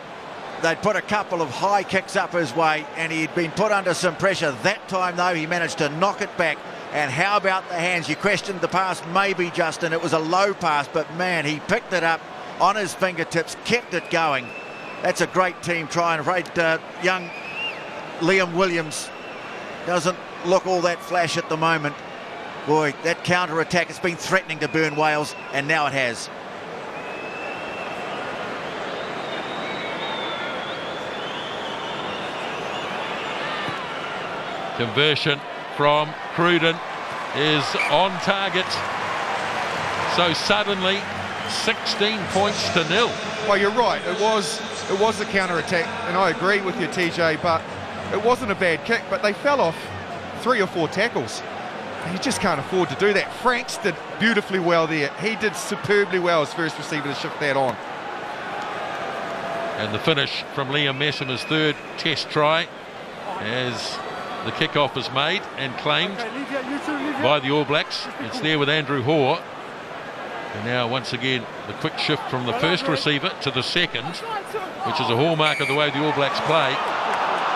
They'd put a couple of high kicks up his way, and he'd been put under some pressure. That time though, he managed to knock it back. And how about the hands? You questioned the pass, maybe, Justin. It was a low pass, but man, he picked it up on his fingertips, kept it going. That's a great team try. I'm afraid young Liam Williams doesn't look all that flash at the moment. Boy, that counter-attack has been threatening to burn Wales, and now it has. Conversion from Cruden is on target. So suddenly 16 points to 0. Well, you're right. It was a counter-attack, and I agree with you, TJ, but it wasn't a bad kick, but they fell off 3 or 4 tackles. You just can't afford to do that. Franks did beautifully well there. He did superbly well as first receiver to shift that on. And the finish from Liam Messam, his third test try, as the kickoff is made and claimed by the All Blacks. It's there with Andrew Hore. And now once again the quick shift from the first receiver to the second, which is a hallmark of the way the All Blacks play.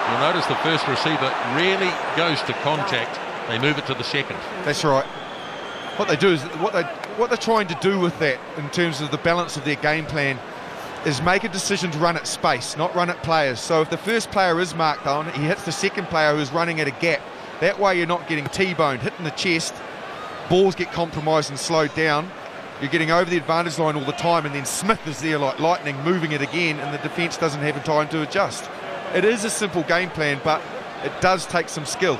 You'll notice the first receiver rarely goes to contact. They move it to the second. That's right. What they do is what they're trying to do with that in terms of the balance of their game plan is make a decision to run at space, not run at players. So if the first player is marked on, he hits the second player who's running at a gap. That way you're not getting T-boned, hitting the chest, balls get compromised and slowed down. you're getting over the advantage line all the time, and then Smith is there like lightning, moving it again, and the defence doesn't have time to adjust. It is a simple game plan, but it does take some skill.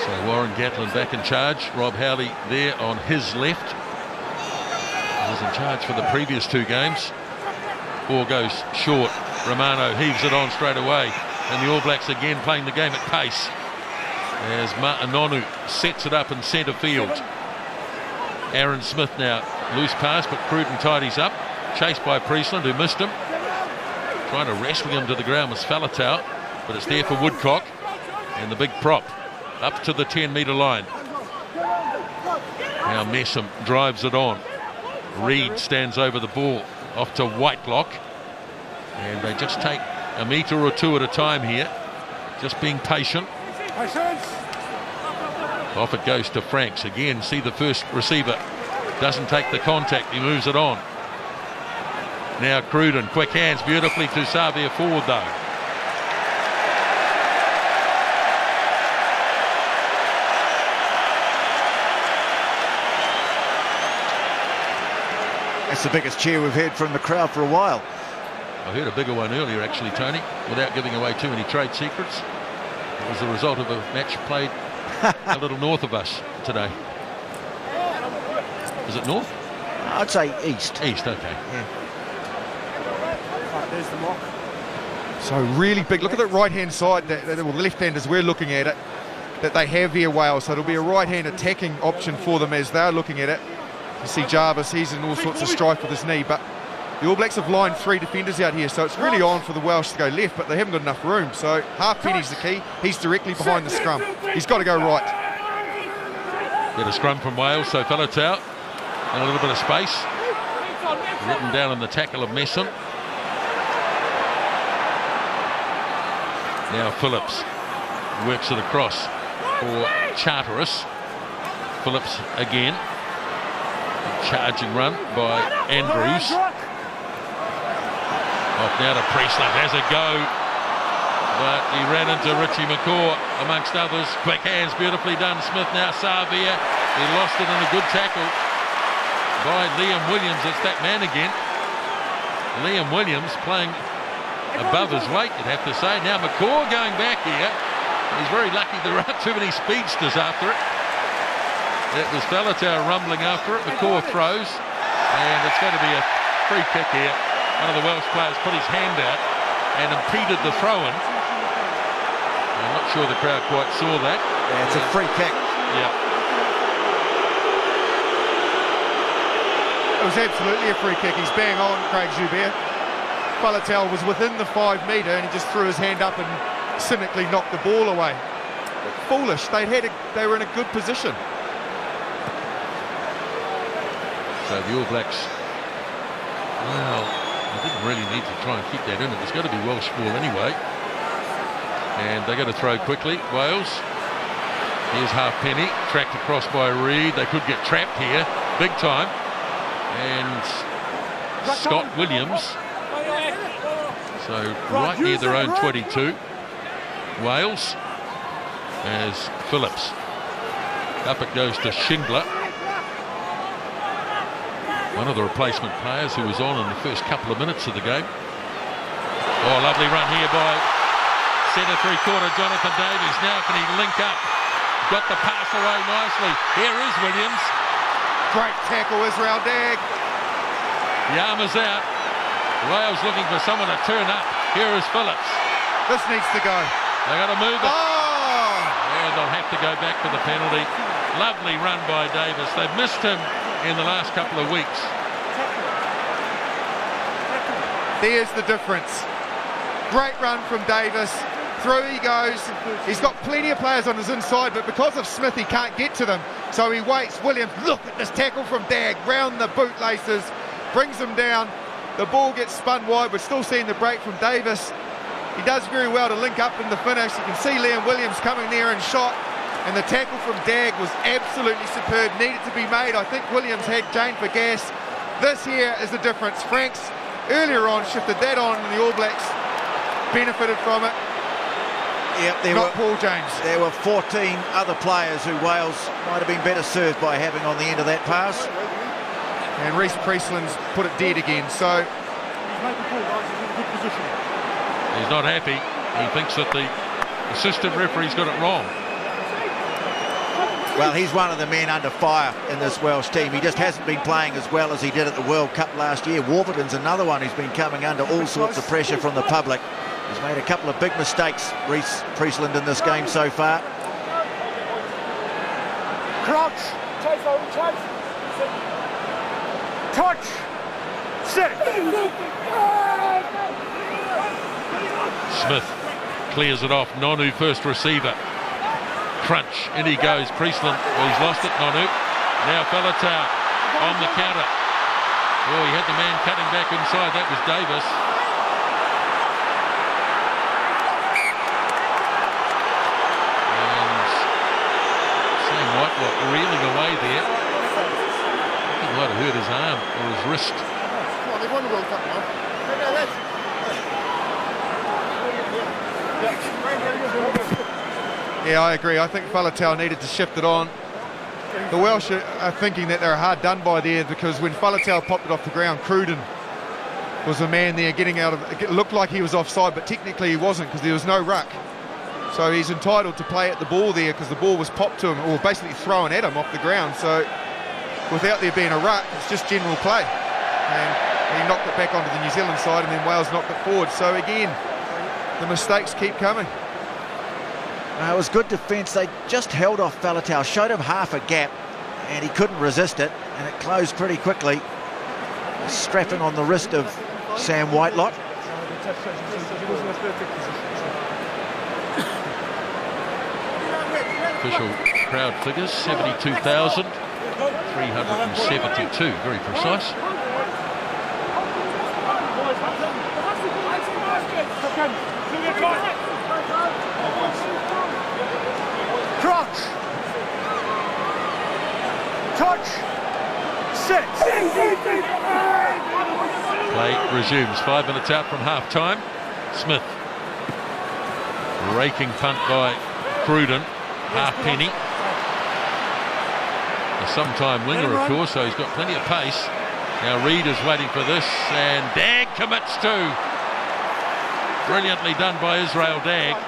So Warren Gatlin back in charge. Rob Howley there on his left. He was in charge for the previous 2 games. Ball goes short. Romano heaves it on straight away. And the All Blacks again playing the game at pace. As Nonu sets it up in centre field. Aaron Smith now. Loose pass, but Cruden tidies up. Chased by Priestland, who missed him. Trying to wrestle him to the ground was Faletau. But it's there for Woodcock. And the big prop up to the 10-metre line. Now Messam drives it on. Reed stands over the ball. Off to Whitelock. And they just take a metre or 2 at a time here. Just being patient. Off it goes to Franks. Again, see the first receiver doesn't take the contact. He moves it on. Now Cruden, quick hands beautifully to Savea forward though. That's the biggest cheer we've heard from the crowd for a while. I heard a bigger one earlier actually, Tony, without giving away too many trade secrets. It was the result of a match played a little north of us today. Is it north? I'd say east. East, okay. Yeah. There's the mock. So really big. Look at the right-hand side, or the left hand as we're looking at it, that they have here, Wales. So it'll be a right-hand attacking option for them as they're looking at it. You see Jarvis, he's in all sorts of strife with his knee, but the All Blacks have lined 3 defenders out here, so it's really on for the Welsh to go left, but they haven't got enough room. So Halfpenny's the key. He's directly behind the scrum. He's got to go right. Get a scrum from Wales, so Faletau and a little bit of space. Written down in the tackle of Messam. Now Phillips works it across for Charteris. Phillips again. Charging run by Andrews. Off now to Priestland, has a go, but he ran into Richie McCaw amongst others. Quick hands, beautifully done. Smith now, Savea, he lost it in a good tackle by Liam Williams. It's that man again. Liam Williams playing above his weight, you'd have to say. Now McCaw going back here. He's very lucky there aren't too many speedsters after it. It was Faletau rumbling after it. McCaw throws, and it's going to be a free kick here. One of the Welsh players put his hand out and impeded the throw-in. I'm not sure the crowd quite saw that. Yeah, it's a free kick. Yeah. It was absolutely a free kick. He's bang on, Craig Joubert. Faletau was within the 5 metre and he just threw his hand up and cynically knocked the ball away. But foolish. They were in a good position. So the All Blacks, well, they didn't really need to try and keep that in. It was going to be Welsh ball anyway. And they're going to throw quickly. Wales. Here's Halfpenny, tracked across by Reed. They could get trapped here, big time. And Scott Williams. So right near their own 22. Wales as Phillips. Up it goes to Shingler. One of the replacement players who was on in the first couple of minutes of the game. Oh, lovely run here by centre 3/4 Jonathan Davies. Now can he link up? Got the pass away nicely. Here is Williams. Great tackle, Israel Dagg. The arm is out. Wales looking for someone to turn up. Here is Phillips. This needs to go. They got to move it. Oh! And they'll have to go back for the penalty. Lovely run by Davis. They've missed him in the last couple of weeks. There's the difference. Great run from Davis. Through he goes. He's got plenty of players on his inside, but because of Smith, he can't get to them. So he waits. Williams, look at this tackle from Dagg. Round the bootlaces. Brings him down. The ball gets spun wide. We're still seeing the break from Davis. He does very well to link up in the finish. You can see Liam Williams coming there and shot. And the tackle from Dagg was absolutely superb. Needed to be made. I think Williams had Jane for gas. This here is the difference. Franks earlier on shifted that on and the All Blacks benefited from it. Yep, not Paul James. There were 14 other players who Wales might have been better served by having on the end of that pass. And Rees Priestland's put it dead again, so... He's not happy. He thinks that the assistant referee's got it wrong. Well, he's one of the men under fire in this Welsh team. He just hasn't been playing as well as he did at the World Cup last year. Warburton's another one who's been coming under all sorts of pressure from the public. He's made a couple of big mistakes, Rees Priestland, in this game so far. Crouch. Touch. Sit. Smith clears it off. Nonu, first receiver. Crunch. In he goes. Priestland. Well, he's lost it, Nonu. Now Faletau on the counter. Oh, he had the man cutting back inside. That was Davies. Whitelock reeling away there. He might have hurt his arm or his wrist. Well, they've won the World Cup now. Yeah, I agree. I think Faletau needed to shift it on. The Welsh are thinking that they're hard done by there, because when Faletau popped it off the ground, Cruden was the man there getting out of it. It looked like he was offside, but technically he wasn't, because there was no ruck. So he's entitled to play at the ball there, because the ball was popped to him, or basically thrown at him off the ground. So without there being a ruck, it's just general play. And he knocked it back onto the New Zealand side, and then Wales knocked it forward. So again, the mistakes keep coming. It was good defence. They just held off Faletau, showed him half a gap, and he couldn't resist it, and it closed pretty quickly. Strapping on the wrist of Sam Whitelock. Official crowd figures, 72,372, very precise. Crouch. Touch. Sit. Play resumes, 5 minutes out from half-time. Smith. Raking punt by Cruden. Halfpenny. A sometime winger, of course, so he's got plenty of pace. Now Reed is waiting for this, and Dagg commits too. Brilliantly done by Israel Dagg.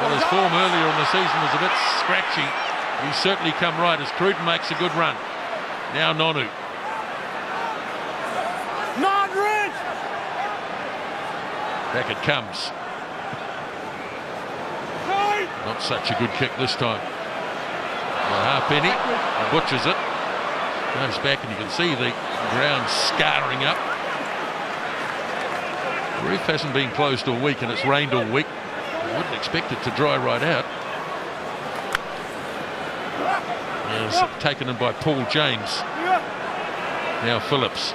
Well, his form earlier in the season was a bit scratchy. He's certainly come right as Cruden makes a good run. Now Nonu. Non-red. Back it comes. Not such a good kick this time. Well, Halfpenny butchers it. Goes back and you can see the ground scarring up. The roof hasn't been closed all week and it's rained all week. I wouldn't expect it to dry right out. It's taken in by Paul James. Now Phillips.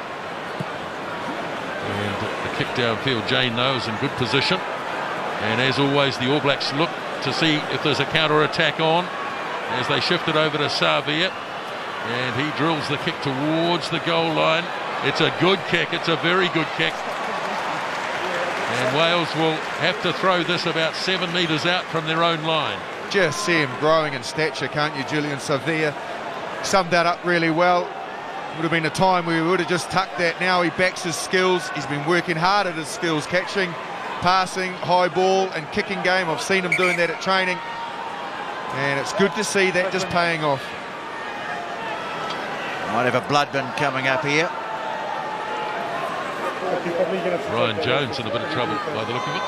And the kick downfield, Jane knows, in good position. And as always, the All Blacks look to see if there's a counter-attack on as they shift it over to Savea. And he drills the kick towards the goal line. It's a good kick. It's a very good kick. And Wales will have to throw this about 7 metres out from their own line. Just see him growing in stature, can't you, Julian? Savea summed that up really well. Would have been a time where we would have just tucked that. Now he backs his skills. He's been working hard at his skills, catching, passing, high ball and kicking game. I've seen him doing that at training. And it's good to see that just paying off. Might have a blood bin coming up here. Ryan Jones in a bit of trouble by the look of it.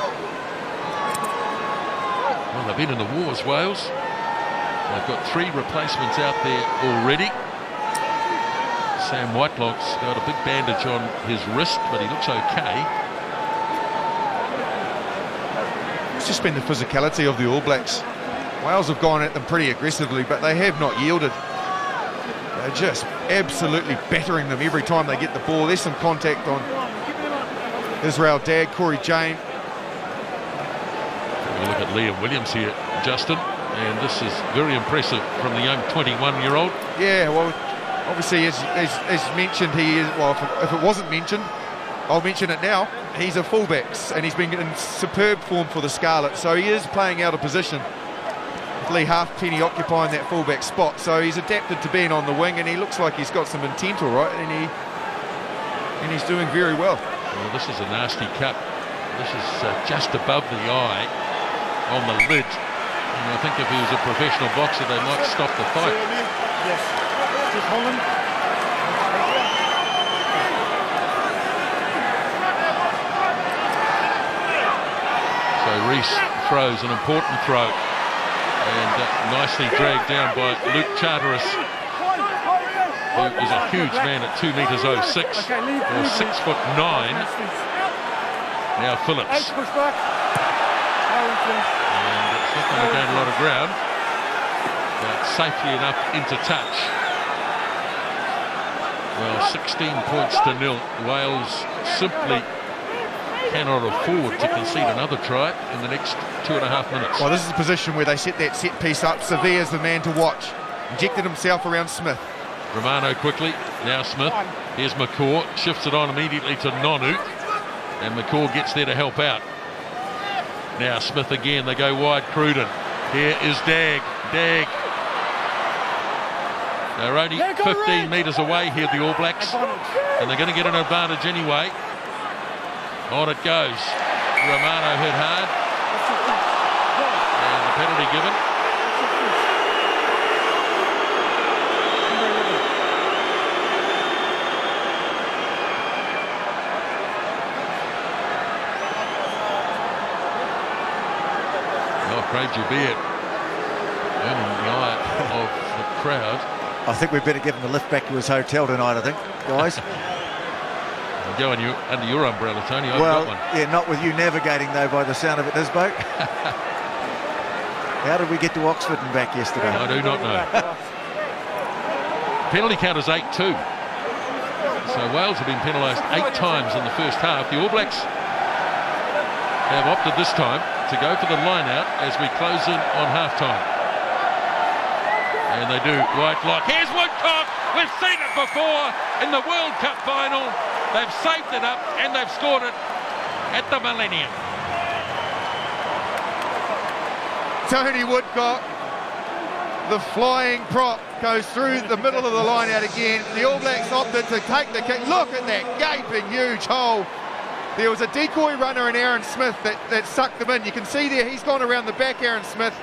Well, they've been in the wars, Wales. They've got 3 replacements out there already. Sam Whitelock's got a big bandage on his wrist, but he looks okay. It's just been the physicality of the All Blacks. Wales have gone at them pretty aggressively, but they have not yielded. They're just absolutely battering them every time they get the ball. There's some contact on Israel Dagg, Corey Jane. We look at Liam Williams here, Justin, and this is very impressive from the young 21-year-old. Yeah, well, obviously, as mentioned, he is, well, if it wasn't mentioned, I'll mention it now, he's a fullback and he's been in superb form for the Scarlet, so he is playing out of position with Lee Halfpenny occupying that fullback spot, so he's adapted to being on the wing, and he looks like he's got some intent all right, and he's doing very well. Well, this is a nasty cut. This is just above the eye on the lid, and I think if he was a professional boxer they might stop the fight. Yes. Just Holland. So Rees throws an important throw, and nicely dragged down by Luke Charteris, who is a huge man at 2 metres 06 or 6'9". Now Phillips, and it's not going to gain a lot of ground, but safely enough into touch. Well, 16 points to 0. Wales simply cannot afford to concede another try in the next 2.5 minutes. Well, this is a position where they set that set piece up. Savea's the man to watch. Injected himself around Smith. Romano quickly, now Smith. Here's McCaw, shifts it on immediately to Nonu, and McCaw gets there to help out. Now Smith again, they go wide, Cruden. Here is Dagg. They're only 15 metres away here, the All Blacks, and they're going to get an advantage anyway. On it goes. Romano hit hard, and the penalty given. Afraid you be it. Earning the eye of the crowd. I think we'd better give him a lift back to his hotel tonight, I think, guys. I'll go under your umbrella, Tony. I've Well, got one. yeah, not with you navigating, though, by the sound of it, Nisbo. How did we get to Oxford and back yesterday? I do not know. Penalty count is 8-2. So Wales have been penalised 8 times in the first half. The All Blacks have opted this time to go for the line out as we close in on half-time. And they do. Whitelock. Here's Woodcock. We've seen it before in the World Cup final. They've saved it up and they've scored it at the Millennium. Tony Woodcock, the flying prop, goes through the middle of the line out again. The All Blacks opted to take the kick. Look at that gaping huge hole. There was a decoy runner in Aaron Smith that sucked them in. You can see there he's gone around the back, Aaron Smith.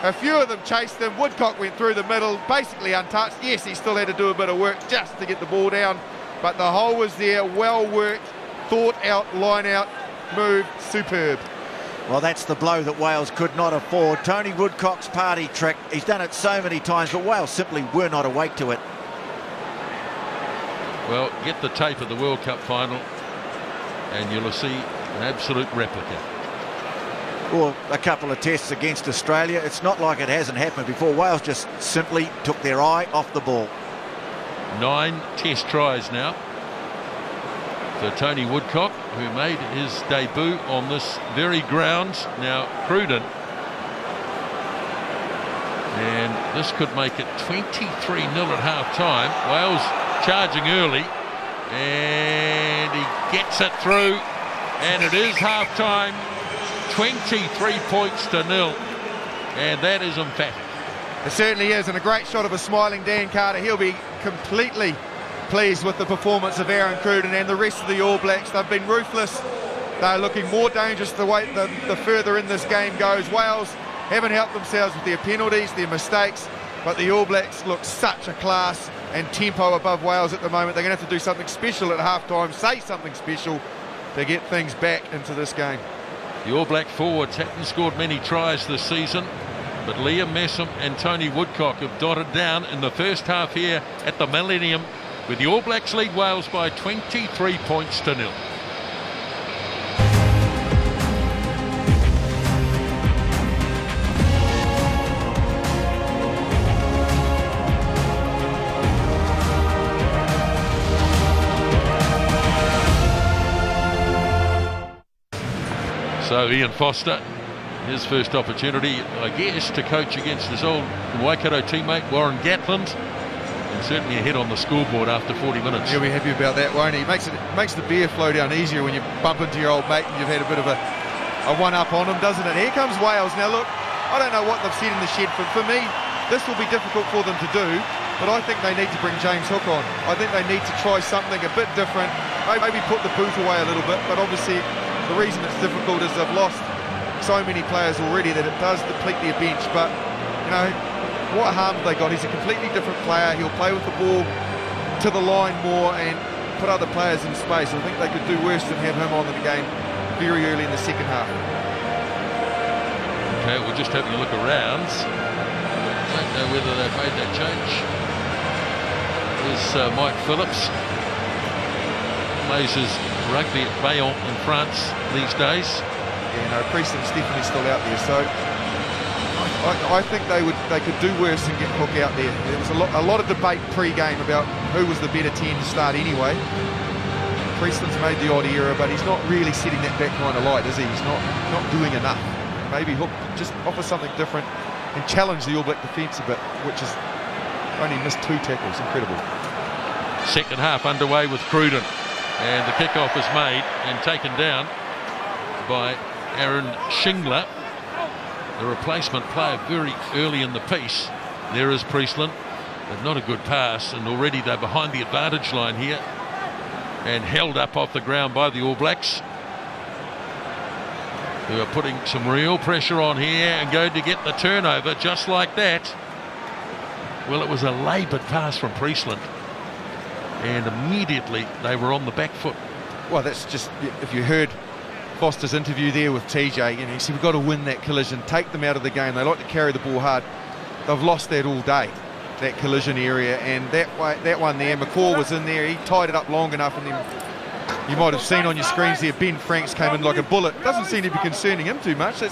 A few of them chased him. Woodcock went through the middle, basically untouched. Yes, he still had to do a bit of work just to get the ball down, but the hole was there, well worked, thought out, line out, move, superb. Well, that's the blow that Wales could not afford. Tony Woodcock's party trick. He's done it so many times, but Wales simply were not awake to it. Well, get the tape of the World Cup final and you'll see an absolute replica. Or a couple of tests against Australia. It's not like it hasn't happened before. Wales just simply took their eye off the ball. 9 test tries now for Tony Woodcock, who made his debut on this very ground. Now Cruden, and this could make it 23-0 at half-time. Wales charging early, and he gets it through, and it is half-time. 23 points to 0, and that is emphatic. It certainly is, and a great shot of a smiling Dan Carter. He'll be completely pleased with the performance of Aaron Cruden and the rest of the All Blacks. They've been ruthless. They're looking more dangerous the further in this game goes. Wales haven't helped themselves with their penalties, their mistakes, but the All Blacks look such a class and tempo above Wales at the moment. They're going to have to do something special at half-time, say something special to get things back into this game. The All Black forwards haven't scored many tries this season, but Liam Messam and Tony Woodcock have dotted down in the first half here at the Millennium, with the All Blacks lead Wales by 23 points to 0. So Ian Foster, his first opportunity, I guess, to coach against his old Waikato teammate Warren Gatland. And certainly ahead on the scoreboard after 40 minutes. He'll be happy about that, won't he? Makes the beer flow down easier when you bump into your old mate and you've had a bit of a one-up on him, doesn't it? Here comes Wales. Now look, I don't know what they've said in the shed. For me, this will be difficult for them to do, but I think they need to bring James Hook on. I think they need to try something a bit different, maybe put the boot away a little bit, but obviously the reason it's difficult is they've lost so many players already that it does deplete their bench. But, you know, what harm have they got? He's a completely different player. He'll play with the ball to the line more and put other players in space. I think they could do worse than have him on in the game very early in the second half. Okay, we're just having a look around. Don't know whether they've made that change. There's Mike Phillips. Plays his rugby at Bayonne in France these days. Yeah, no, Priestland's definitely still out there, so I think they could do worse than get Hook out there. There was a lot of debate pre-game about who was the better 10 to start anyway. Priestland's made the odd error, but he's not really setting that back line of light, is he? He's not doing enough. Maybe Hook just offer something different and challenge the All Black defence a bit, which is only missed 2 tackles. Incredible. Second half underway with Cruden, and the kickoff is made and taken down by Aaron Shingler, the replacement player, very early in the piece. There is Priestland, but not a good pass, and already they're behind the advantage line here and held up off the ground by the All Blacks, who are putting some real pressure on here and going to get the turnover just like that. Well, it was a laboured pass from Priestland, and immediately they were on the back foot. Well, that's just, if you heard Foster's interview there with TJ, he said we've got to win that collision, take them out of the game. They like to carry the ball hard. They've lost that all day, that collision area, and that one there, McCaw was in there. He tied it up long enough, and then you might have seen on your screens there, Ben Franks came in like a bullet. Doesn't seem to be concerning him too much. It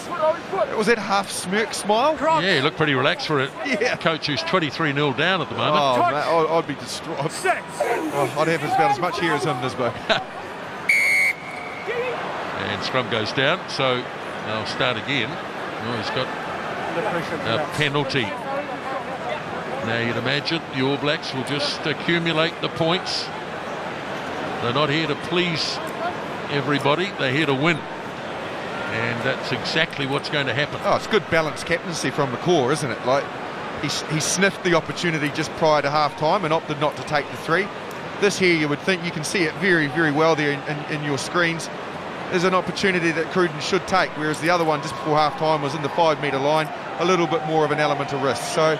was that half smirk smile. Yeah, he looked pretty relaxed for it. Yeah. Coach who's 23-0 down at the moment. Oh, mate, I'd be distraught. I'd have about as much hair as him, Nisbo. And scrum goes down, so they'll start again. Oh, he's got a penalty. Now you'd imagine the All Blacks will just accumulate the points. They're not here to please everybody, they're here to win. And that's exactly what's going to happen. Oh, it's good balanced captaincy from McCaw, isn't it? Like, he sniffed the opportunity just prior to half-time and opted not to take the 3. This here, you would think, you can see it very, very well there in your screens. There's an opportunity that Cruden should take, whereas the other one just before half-time was in the 5-metre line, a little bit more of an element of risk. So,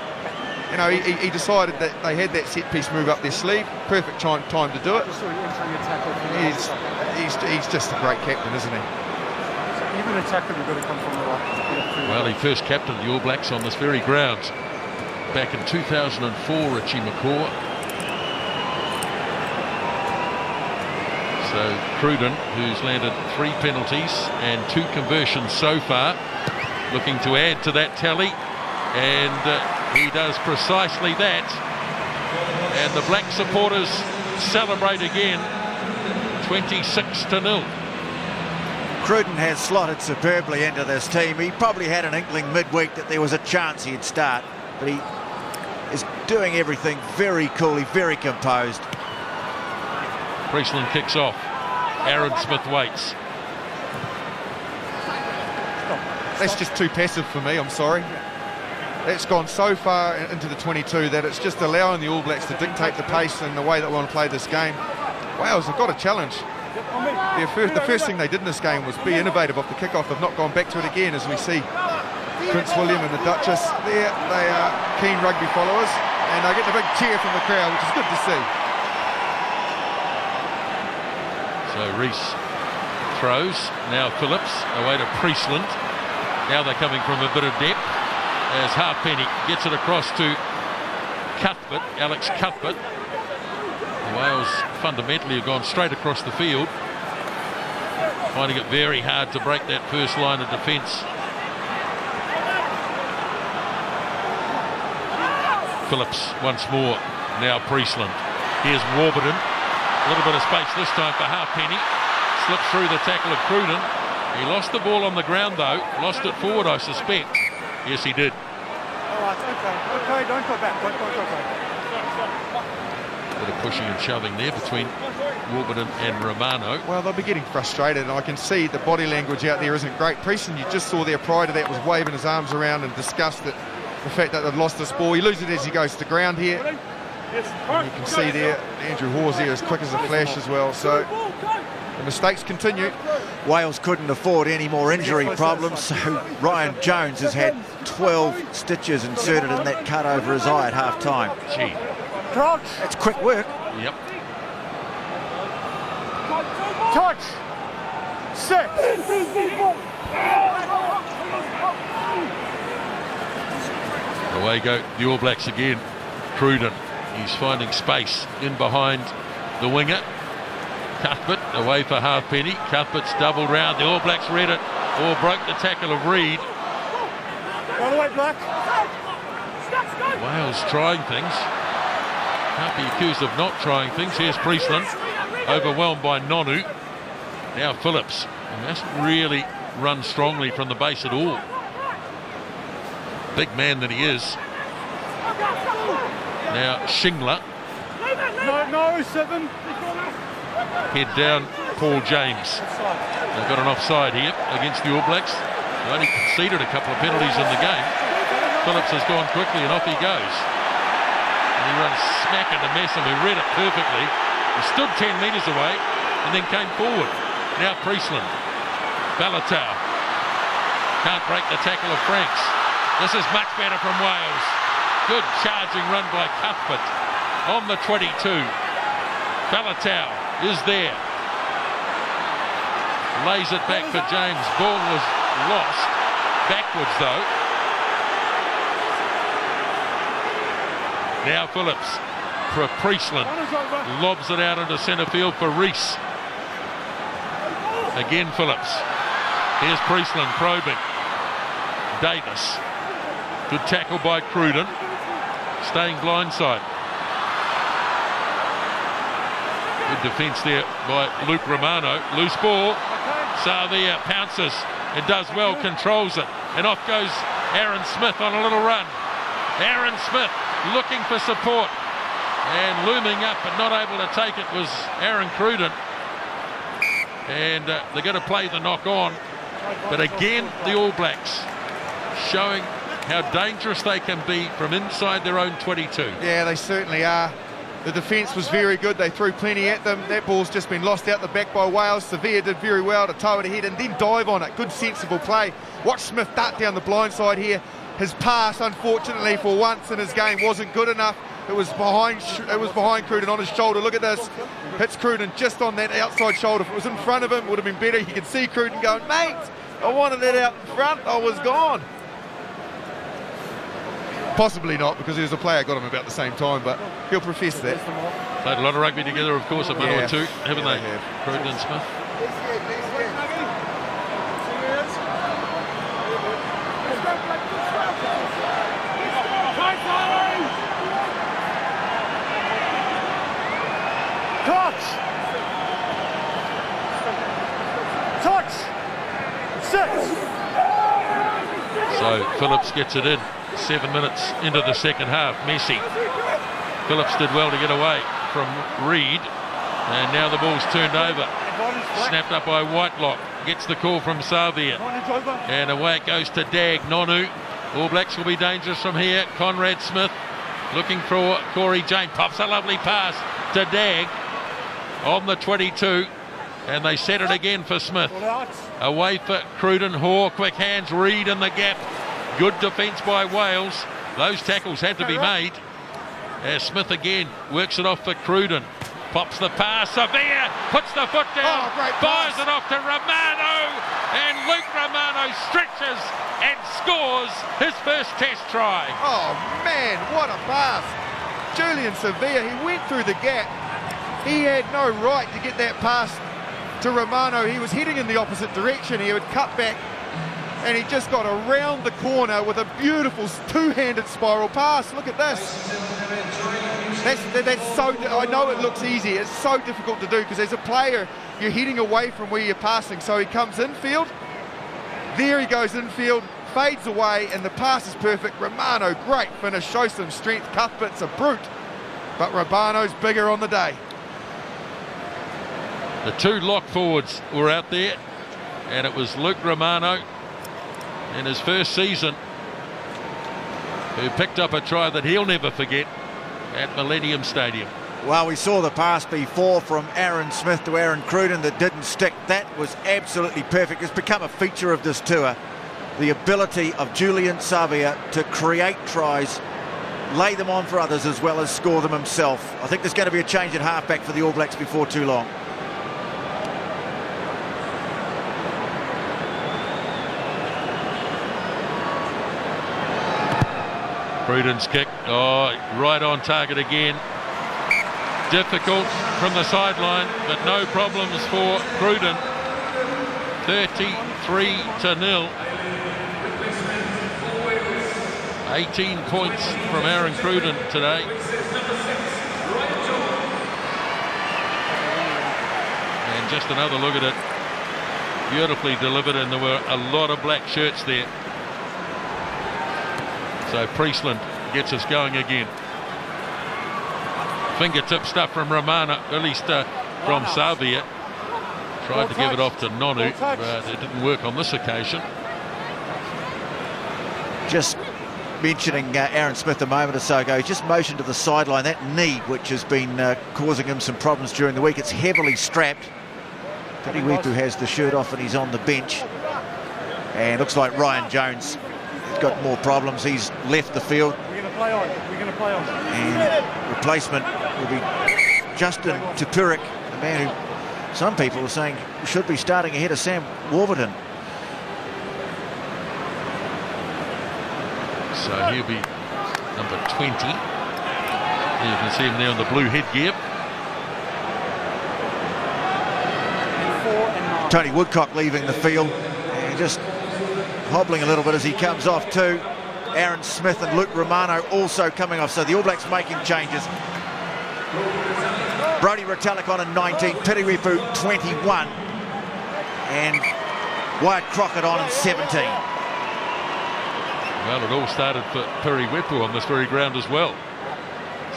you know, he decided that they had that set-piece move up their sleeve. Perfect time to do it. He's just a great captain, isn't he? So even a tackle, you've got to come from the right. Well, he first captained the All Blacks on this very ground back in 2004, Richie McCaw. So Cruden, who's landed 3 penalties and 2 conversions so far, looking to add to that tally, and he does precisely that. And the Black supporters celebrate again, 26-0. Cruden has slotted superbly into this team. He probably had an inkling midweek that there was a chance he'd start, but he is doing everything very coolly, very composed. Priestland kicks off. Aaron Smith waits. That's just too passive for me, I'm sorry. It's gone so far into the 22 that it's just allowing the All Blacks to dictate the pace and the way that we want to play this game. Wales have got a challenge. The first thing they did in this game was be innovative off the kickoff. They've not gone back to it again, as we see Prince William and the Duchess there. They are keen rugby followers, and they get the big cheer from the crowd, which is good to see. So Rees throws. Now Phillips away to Priestland. Now they're coming from a bit of depth as Halfpenny gets it across to Cuthbert, Alex Cuthbert. The Wales fundamentally have gone straight across the field, finding it very hard to break that first line of defence. Phillips once more. Now Priestland. Here's Warburton. A little bit of space this time for Halfpenny. Slips through the tackle of Cruden. He lost the ball on the ground though. Lost it forward, I suspect. Yes, he did. All right, okay, don't go back. Don't go back. Bit of pushing and shoving there between Warburton and Romano. Well, they'll be getting frustrated, and I can see the body language out there isn't great. Priestland, you just saw there prior to that, was waving his arms around and disgust at the fact that they've lost this ball. He loses it as he goes to the ground here. And you can see there, Andrew Hore's there as quick as a flash as well. So the mistakes continue. Wales couldn't afford any more injury problems, so Ryan Jones has had 12 stitches inserted in that cut over his eye at half-time. Gee. That's quick work. Yep. Touch. Set. Away go the All Blacks again. Cruden, he's finding space in behind the winger. Cuthbert away for Halfpenny. Cuthbert's doubled round. The All Blacks read it or broke the tackle of Reed. By the way, Black. Wales trying things. Can't be accused of not trying things. Here's Priestland, overwhelmed by Nonu. Now Phillips, he hasn't really run strongly from the base at all. Big man that he is. Now Shingler. No, 7. Head down, Paul James. They've got an offside here against the All Blacks. They only conceded a couple of penalties in the game. Phillips has gone quickly and off he goes. And he runs smack into Messam, who read it perfectly. He stood 10 metres away and then came forward. Now Priestland. Faletau. Can't break the tackle of Franks. This is much better from Wales. Good charging run by Cuthbert on the 22. Faletau is there. Lays it back for James. Ball was lost. Backwards though. Now Phillips for Priestland. Lobs it out into centre field for Rees. Again Phillips. Here's Priestland probing. Davies. Good tackle by Cruden. Staying blindside. Good defence there by Luke Romano. Loose ball. Savea pounces and does well, controls it. And off goes Aaron Smith on a little run. Aaron Smith looking for support. And looming up but not able to take it was Aaron Cruden. And they're going to play the knock on. But again, the All Blacks showing how dangerous they can be from inside their own 22. Yeah, they certainly are. The defence was very good. They threw plenty at them. That ball's just been lost out the back by Wales. Savea did very well to tow it ahead and then dive on it. Good, sensible play. Watch Smith dart down the blind side here. His pass, unfortunately, for once in his game, wasn't good enough. It was behind Cruden on his shoulder. Look at this. Hits Cruden just on that outside shoulder. If it was in front of him, it would have been better. You could see Cruden going, mate, I wanted that out in front. I was gone. Possibly not, because there's a player got him about the same time, but he'll profess that. Played a lot of rugby together, of course, at one or two, haven't they? Have. Cruden and Smith. Touch. 6. So Phillips gets it in. 7 minutes into the second half. Messi. Phillips did well to get away from Reed. And now the ball's turned over. Snapped up by Whitelock. Gets the call from Savea. And away it goes to Dagg. Nonu. All Blacks will be dangerous from here. Conrad Smith looking for Corey James. Pops a lovely pass to Dagg on the 22. And they set it again for Smith. Away for Cruden. Hore. Quick hands. Reed in the gap. Good defence by Wales. Those tackles had to be made. Smith again works it off for Cruden. Pops the pass. Savea puts the foot down. Fires it off to Romano. And Luke Romano stretches and scores his first test try. Oh, man, what a pass. Julian Savea, he went through the gap. He had no right to get that pass to Romano. He was heading in the opposite direction. He would cut back. And he just got around the corner with a beautiful two-handed spiral pass. Look at this. That's so, I know it looks easy. It's so difficult to do because as a player, you're heading away from where you're passing. So he comes infield. There he goes infield, fades away, and the pass is perfect. Romano, great finish, shows some strength. Cuthbert's a brute. but Romano's bigger on the day. The two lock forwards were out there, and it was Luke Romano in his first season who picked up a try that he'll never forget at Millennium Stadium. Well, we saw the pass before from Aaron Smith to Aaron Cruden that didn't stick. That was absolutely perfect. It's become a feature of this tour. The ability of Julian Savea to create tries, lay them on for others as well as score them himself. I think there's going to be a change at halfback for the All Blacks before too long. Cruden's kick, right on target again. Difficult from the sideline, but no problems for Cruden. 33-0. 18 points from Aaron Cruden today. And just another look at it. Beautifully delivered, and there were a lot of black shirts there. So Priestland gets us going again. Fingertip stuff from Romano, at least from Savea. Tried to give it off to Nonu, but it didn't work on this occasion. Just mentioning Aaron Smith a moment or so ago, he just motioned to the sideline. That knee, which has been causing him some problems during the week, it's heavily strapped. Weepu has the shirt off and he's on the bench. And looks like Ryan Jones has got more problems. He's left the field. We're going to play on. We're going to play on. And replacement will be Justin Tipuric, the man who some people are saying should be starting ahead of Sam Warburton. So he'll be number 20. You can see him there on the blue headgear. Tony Woodcock leaving the field and just hobbling a little bit as he comes off too. Aaron Smith and Luke Romano also coming off. So the All Blacks making changes. Brody Retallick on a 19, Weepu 21, and Wyatt Crockett on in 17. Well, it all started for Weepu on this very ground as well.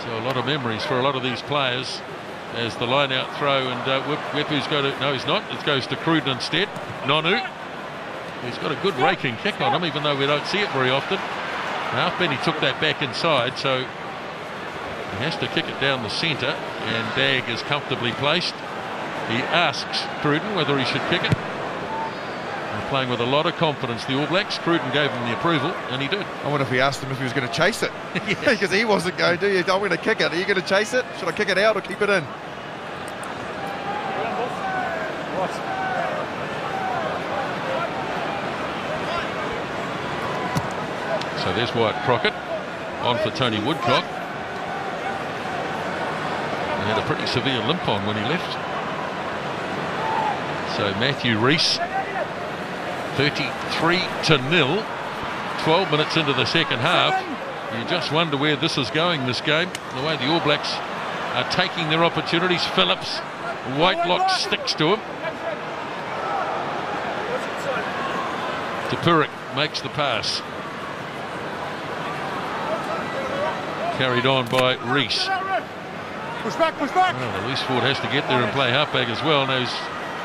So a lot of memories for a lot of these players as the line-out throw, and Weepu's got to... No, he's not. It goes to Cruden instead. Nonu. He's got a good raking kick on him, even though we don't see it very often. Halfpenny took that back inside, so he has to kick it down the centre, and Dagg is comfortably placed. He asks Cruden whether he should kick it. They're playing with a lot of confidence, the All Blacks. Cruden gave him the approval, and he did. I wonder if he asked him if he was going to chase it. Because he wasn't going to. I'm going to kick it. Are you going to chase it? Should I kick it out or keep it in? So there's Wyatt Crockett on for Tony Woodcock. He had a pretty severe limp on when he left. So Matthew Rees, 33-0, 12 minutes into the second half. You just wonder where this is going, this game. The way the All Blacks are taking their opportunities. Phillips, Whitelock sticks to him. Tipuric makes the pass. Carried on by Rees. Push back, push back. Well, the Rees Ford has to get there and play halfback as well. Now he's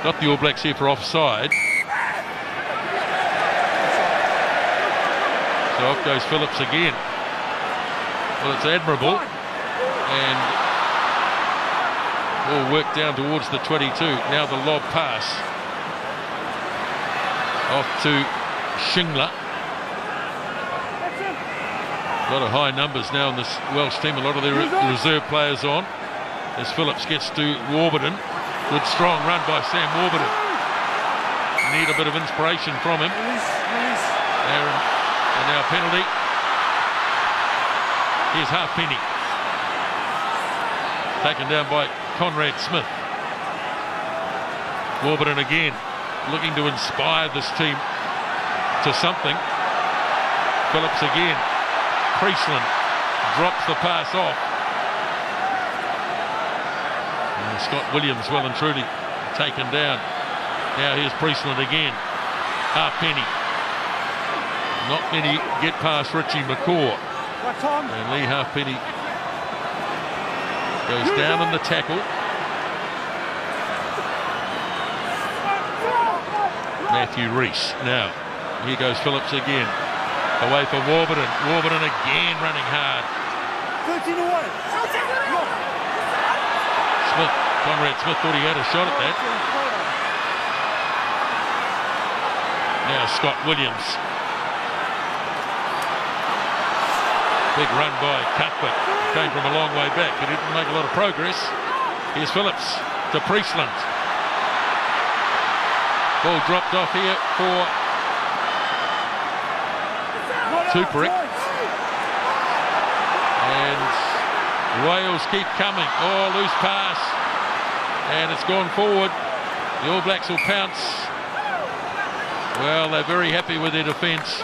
got the All Blacks here for offside. So off goes Phillips again. Well, it's admirable. And all worked down towards the 22. Now the lob pass. Off to Shingler. A lot of high numbers now in this Welsh team. A lot of their reserve players on. As Phillips gets to Warburton. Good strong run by Sam Warburton. Need a bit of inspiration from him. Aaron, and now a penalty. Here's Halfpenny. Taken down by Conrad Smith. Warburton again, looking to inspire this team to something. Phillips again. Priestland drops the pass off. And Scott Williams well and truly taken down. Now here's Priestland again. Halfpenny. Not many get past Richie McCaw. And Lee Halfpenny Goes down in the tackle. Matthew Rees. Now, here goes Phillips again. Away for Warburton. Warburton again running hard. 13 away. Smith, Conrad Smith thought he had a shot at that. Now Scott Williams. Big run by Cuthbert. Came from a long way back, but he didn't make a lot of progress. Here's Phillips to Priestland. Ball dropped off here for Tipuric. And Wales keep coming. Oh, loose pass. And it's gone forward. The All Blacks will pounce. Well, they're very happy with their defence.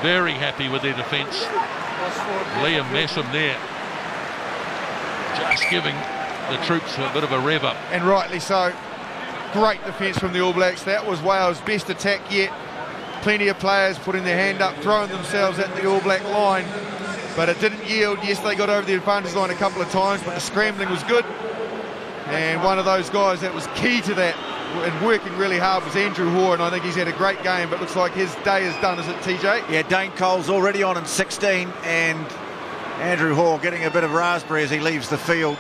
Very happy with their defence. Liam Messam there. Just giving the troops a bit of a rev up. And rightly so. Great defence from the All Blacks. That was Wales' best attack yet. Plenty of players putting their hand up, throwing themselves at the All Black line. But it didn't yield. Yes, they got over the advantage line a couple of times, but the scrambling was good. And one of those guys that was key to that and working really hard was Andrew Hore, and I think he's had a great game, but looks like his day is done, is it, TJ? Yeah, Dane Cole's already on in 16, and Andrew Hore getting a bit of raspberry as he leaves the field.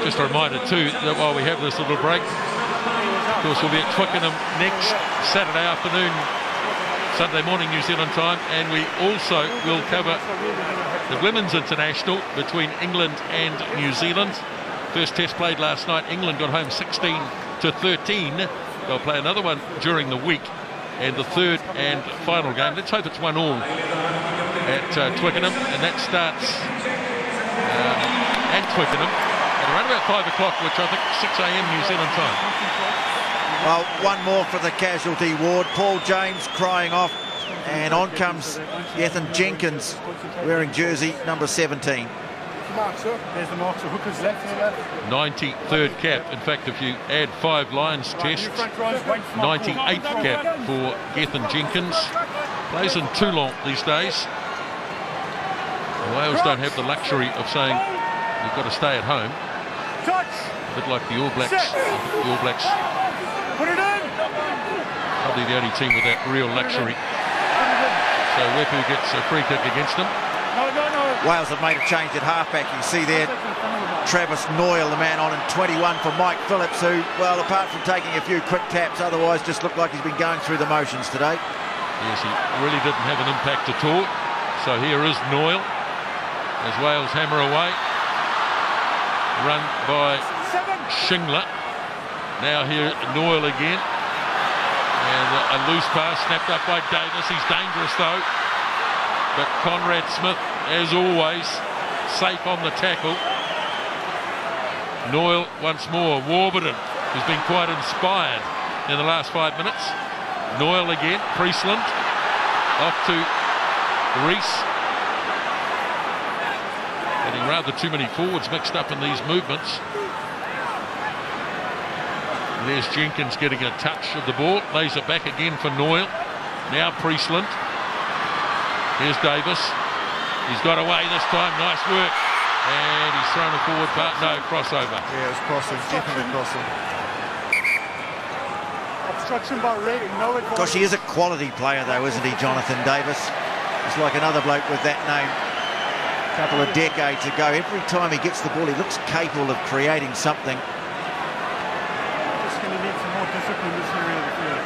Just a reminder too that while we have this little break, of course we'll be at Twickenham next Saturday afternoon, Sunday morning New Zealand time, and we also will cover the Women's International between England and New Zealand. First test played last night. England got home 16-13. They'll play another one during the week, and the third and final game, let's hope it's 1-1 at Twickenham, and that starts at Twickenham at around about 5 o'clock, which I think 6 a.m. New Zealand time. Well, one more for the casualty ward. Paul James crying off, and on comes Jenkins wearing jersey number 17. There's the marks of hookers left. 93rd cap. In fact, if you add 5 Lions tests, 98th cap for Jenkins. Plays in Toulon these days. The Wales don't have the luxury of saying you've got to stay at home. A bit like the All Blacks. The All Blacks Put it in. probably the only team with that real luxury. So Weepu gets a free kick against them. No. Wales have made a change at halfback. You see there Travis Knoyle, the man on in 21 for Mike Phillips, who, well, apart from taking a few quick taps, otherwise just looked like he's been going through the motions today. Yes, he really didn't have an impact at all. So here is Knoyle as Wales hammer away. Run by Shingler. Now here Knoyle again. And a loose pass snapped up by Davies. He's dangerous though. But Conrad Smith, as always, safe on the tackle. Knoyle once more. Warburton, who's been quite inspired in the last 5 minutes. Knoyle again. Priestland. Off to Rees. Getting rather too many forwards mixed up in these movements. And there's Jenkins getting a touch of the ball. Lays it back again for Knoyle. Now Priestland. Here's Davies. He's got away this time. Nice work. And he's thrown a forward part. No, crossover. Yeah, it was crossing. Definitely crossing. Obstruction by Red. No advantage. Gosh, he is a quality player though, isn't he, Jonathan Davis? It's like another bloke with that name a couple of decades ago. Every time he gets the ball, he looks capable of creating something. Just going to need some more discipline this area of the field.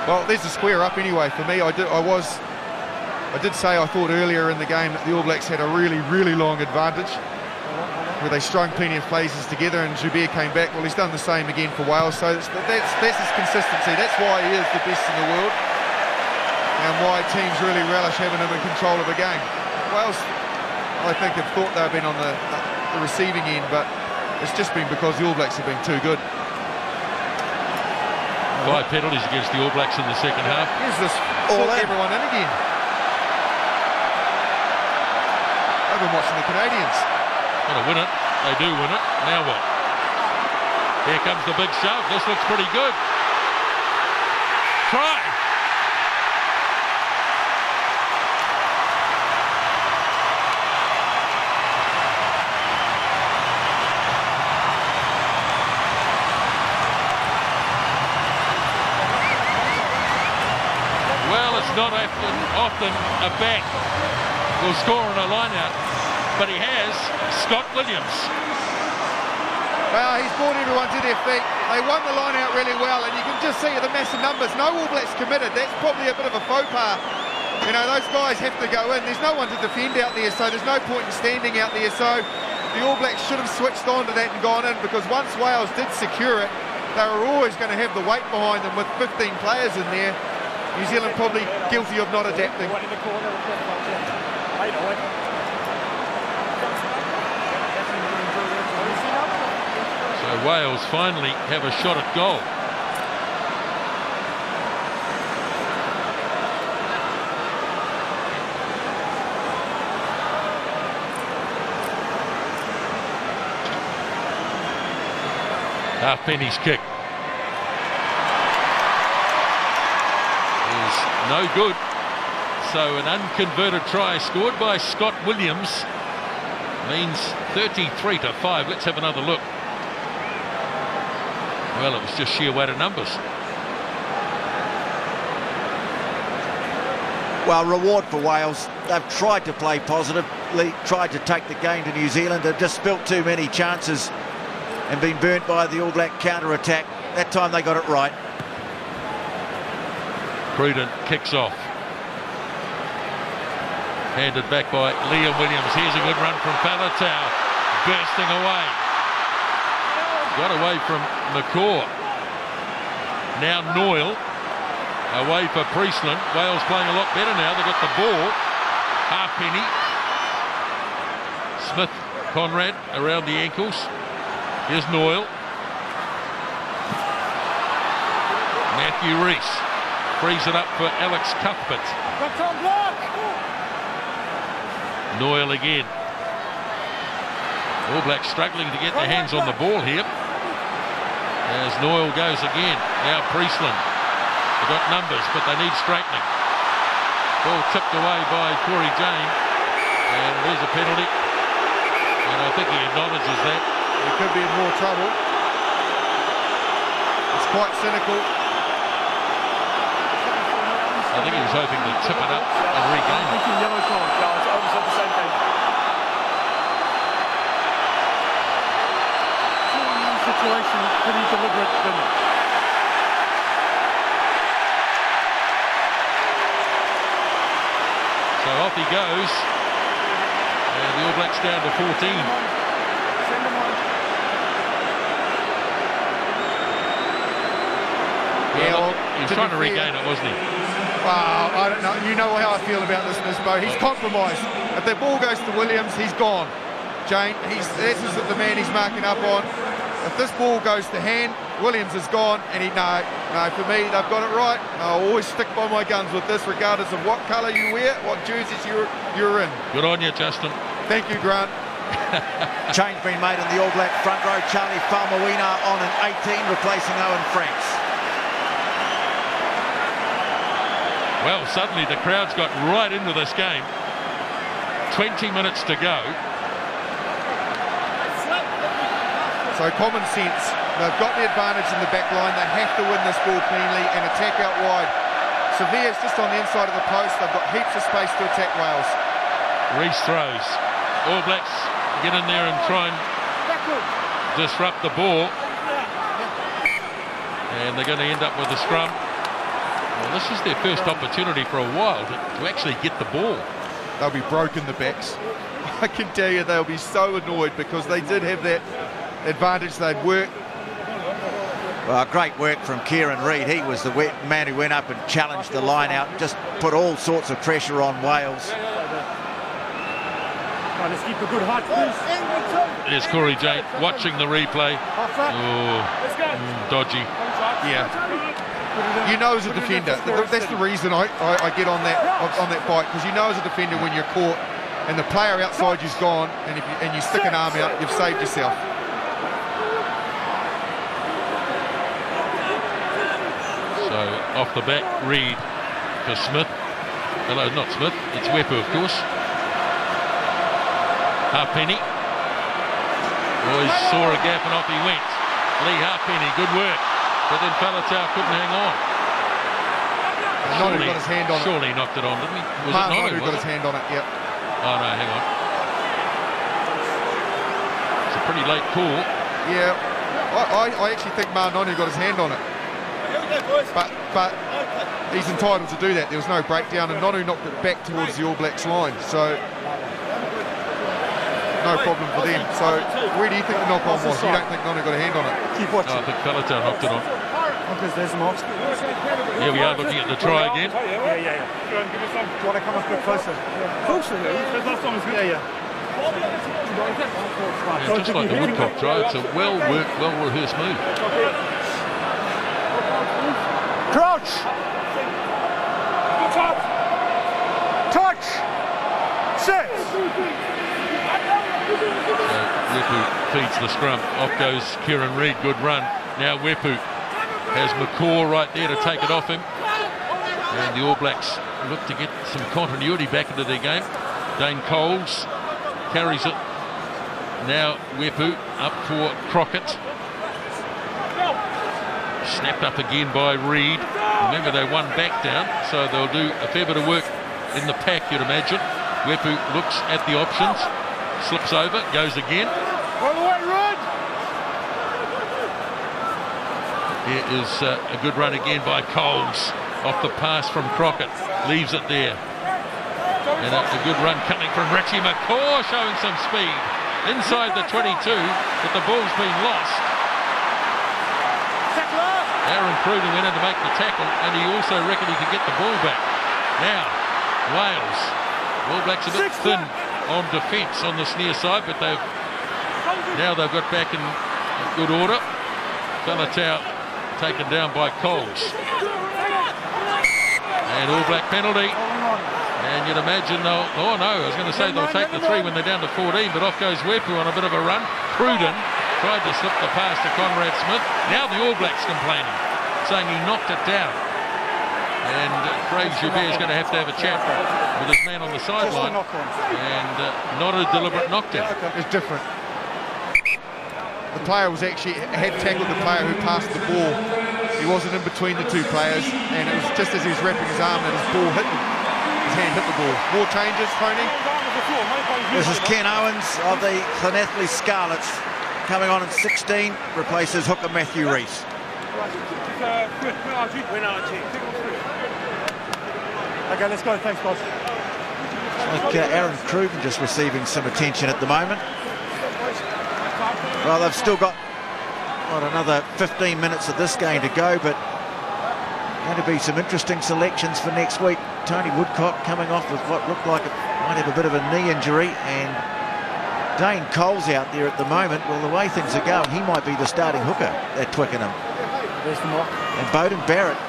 Well, there's a square up anyway for me. I did say I thought earlier in the game that the All Blacks had a really long advantage where they strung plenty of phases together, and Joubert came back. Well, he's done the same again for Wales, so that's his consistency. That's why he is the best in the world and why teams really relish having him in control of a game. Wales, I think, have thought they've been on the receiving end, but it's just been because the All Blacks have been too good. 5 penalties against the All Blacks in the second half. Here's this all everyone in again. I've been watching the Canadians. Going to win it. They do win it. Now what? Here comes the big shove. This looks pretty good. Try. captain, a back, will score on a line-out, but he has Scott Williams. Well, he's brought everyone to their feet. They won the line out really well, and you can just see the massive numbers. No All Blacks committed. That's probably a bit of a faux pas. You know, those guys have to go in. There's no one to defend out there, so there's no point in standing out there. So the All Blacks should have switched on to that and gone in, because once Wales did secure it, they were always going to have the weight behind them with 15 players in there. New Zealand probably guilty of not adapting. So Wales finally have a shot at goal. Halfpenny's kick is no good. So an unconverted try scored by Scott Williams means 33-5. Let's have another look. Well, it was just sheer weight of numbers. Well, reward for Wales. They've tried to play positively, tried to take the game to New Zealand. They've just spilt too many chances and been burnt by the All Black counter-attack. That time they got it right. Cruden kicks off. Handed back by Liam Williams. Here's a good run from Faletau. Bursting away. Got away from McCaw. Now Knoyle. Away for Priestland. Wales playing a lot better now. They've got the ball. Halfpenny. Smith, Conrad around the ankles. Here's Knoyle. Matthew Rees frees it up for Alex Cuthbert. Knoyle again. All Blacks struggling to get their hands on the ball here. As Knoyle goes again. Now Priestland. They've got numbers, but they need straightening. Ball tipped away by Corey Jane. And there's a penalty. And I think he acknowledges that. He could be in more trouble. It's quite cynical. I think he was hoping to tip it up and regain it. Yellow card, guys. Owens had the same thing. 2-on-1 situation, pretty deliberate, didn't it? So off he goes. And the All Blacks down to 14. Yeah, well, he was trying to regain it, wasn't he? Well, I don't know. You know how I feel about this, Nisbo. He's compromised. If the ball goes to Williams, he's gone. Jane, this is the man he's marking up on. If this ball goes to hand, Williams is gone, and no, for me, they've got it right. I'll always stick by my guns with this, regardless of what colour you wear, what jerseys you're in. Good on you, Justin. Thank you, Grant. Change being made in the All Black front row. Charlie Faumuina on an 18, replacing Owen Franks. Well, suddenly the crowd's got right into this game. 20 minutes to go. So common sense. They've got the advantage in the back line. They have to win this ball cleanly and attack out wide. Savea's just on the inside of the post. They've got heaps of space to attack Wales. Rees throws. All Blacks get in there and try and disrupt the ball. And they're going to end up with a scrum. Well, this is their first opportunity for a while to actually get the ball. They'll be broken the backs. I can tell you they'll be so annoyed, because they did have that advantage. They'd work. Well, great work from Kieran Reid. He was the man who went up and challenged the line out, just put all sorts of pressure on Wales. Let's keep a good height, please. There's Corey Jane watching the replay. Oh, dodgy. Yeah. You know, as a defender, that's the reason I get on that bike, because you know as a defender, when you're caught and the player outside you's gone, and you stick an arm out, you've saved yourself. So off the back, Reed for Smith. Hello, not Smith, it's Weepu, of course. Halfpenny. Boys saw a gap and off he went. Lee Halfpenny, good work. But then Faletau couldn't hang on. Nonu got his hand on it. Surely he knocked it on, didn't he? Was it Nonu got his hand on it, yep. Oh no, hang on. It's a pretty late call. Yeah, I actually think Nonu got his hand on it. But he's entitled to do that. There was no breakdown, and Nonu knocked it back towards the All Blacks line, so no problem for them. So where do you think the knock-on was? You don't think Nonu got a hand on it? Keep watching. I think Faletau knocked it on. Because there's marks. Here we are looking at the try again. Yeah. Do you want to come a bit closer? Closer, yeah. Yeah, just like the Woodcock try, it's a well-worked, well-rehearsed move. Crouch! Touch! Set! So Weepu feeds the scrum. Off goes Kieran Reid, good run. Now Weepu has McCaw right there to take it off him. And the All Blacks look to get some continuity back into their game. Dane Coles carries it. Now Weepu up for Crockett. Snapped up again by Reed. Remember, they won back down, so they'll do a fair bit of work in the pack, you'd imagine. Weepu looks at the options, slips over, goes again. Here is a good run again by Coles. Off the pass from Crockett, leaves it there. And a good run coming from Richie McCaw, showing some speed. Inside the 22, but the ball's been lost. Aaron Cruden went in to make the tackle, and he also reckoned he could get the ball back. Now, Wales. All Blacks a bit thin on defence on this near side, but they've got back in good order. Faletau taken down by Coles. And All Black penalty. And you'd imagine they'll, oh no, I was going to say they'll take the 3 when they're down to 14, but off goes Weepu on a bit of a run. Cruden tried to slip the pass to Conrad Smith. Now the All Blacks complaining, saying he knocked it down. And Craig Joubert is going to have a chat with his man on the sideline. And not a deliberate knockdown. It's different. The player had tackled the player who passed the ball. He wasn't in between the two players, and it was just as he was wrapping his arm that his hand hit the ball. More changes, Tony? This is Ken Owens of the Llanelli Scarlets, coming on in 16, replaces hooker Matthew Rees. Okay, let's go. Thanks, boss. Like Aaron Cruden just receiving some attention at the moment. Well, they've still got another 15 minutes of this game to go, but going to be some interesting selections for next week. Tony Woodcock coming off with what looked like it might have a bit of a knee injury, and Dane Coles out there at the moment. Well, the way things are going, he might be the starting hooker at Twickenham. And Beauden Barrett,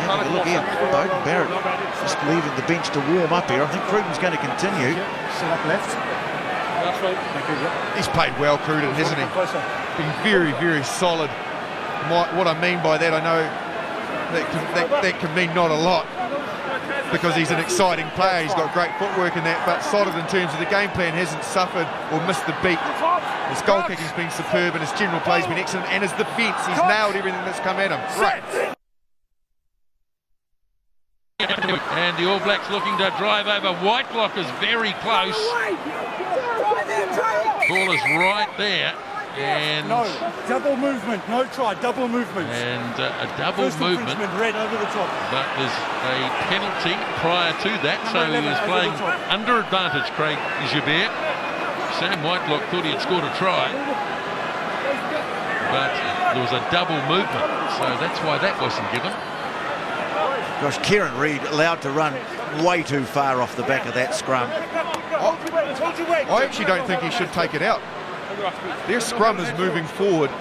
having a look here, Beauden Barrett just leaving the bench to warm up here. I think Cruden's going to continue. Select left. He's played well, Cruden, hasn't he? Been very, very solid. What I mean by that, I know that can mean not a lot, because he's an exciting player. He's got great footwork in that, but solid in terms of the game plan, hasn't suffered or missed the beat. His goal kicking's been superb, and his general play's been excellent, and his defence, he's nailed everything that's come at him. Right. And the All Blacks looking to drive over. Whitelock is very close. Ball is right there. And no, double movement, no try, double movement. And a double movement. Red over the top. But there's a penalty prior to that, so he was playing under advantage, Craig Joubert. Sam Whitelock thought he had scored a try, but there was a double movement, so that's why that wasn't given. Gosh, Kieran Reid allowed to run way too far off the back of that scrum. I actually don't think he should take it out. Their scrum is moving forward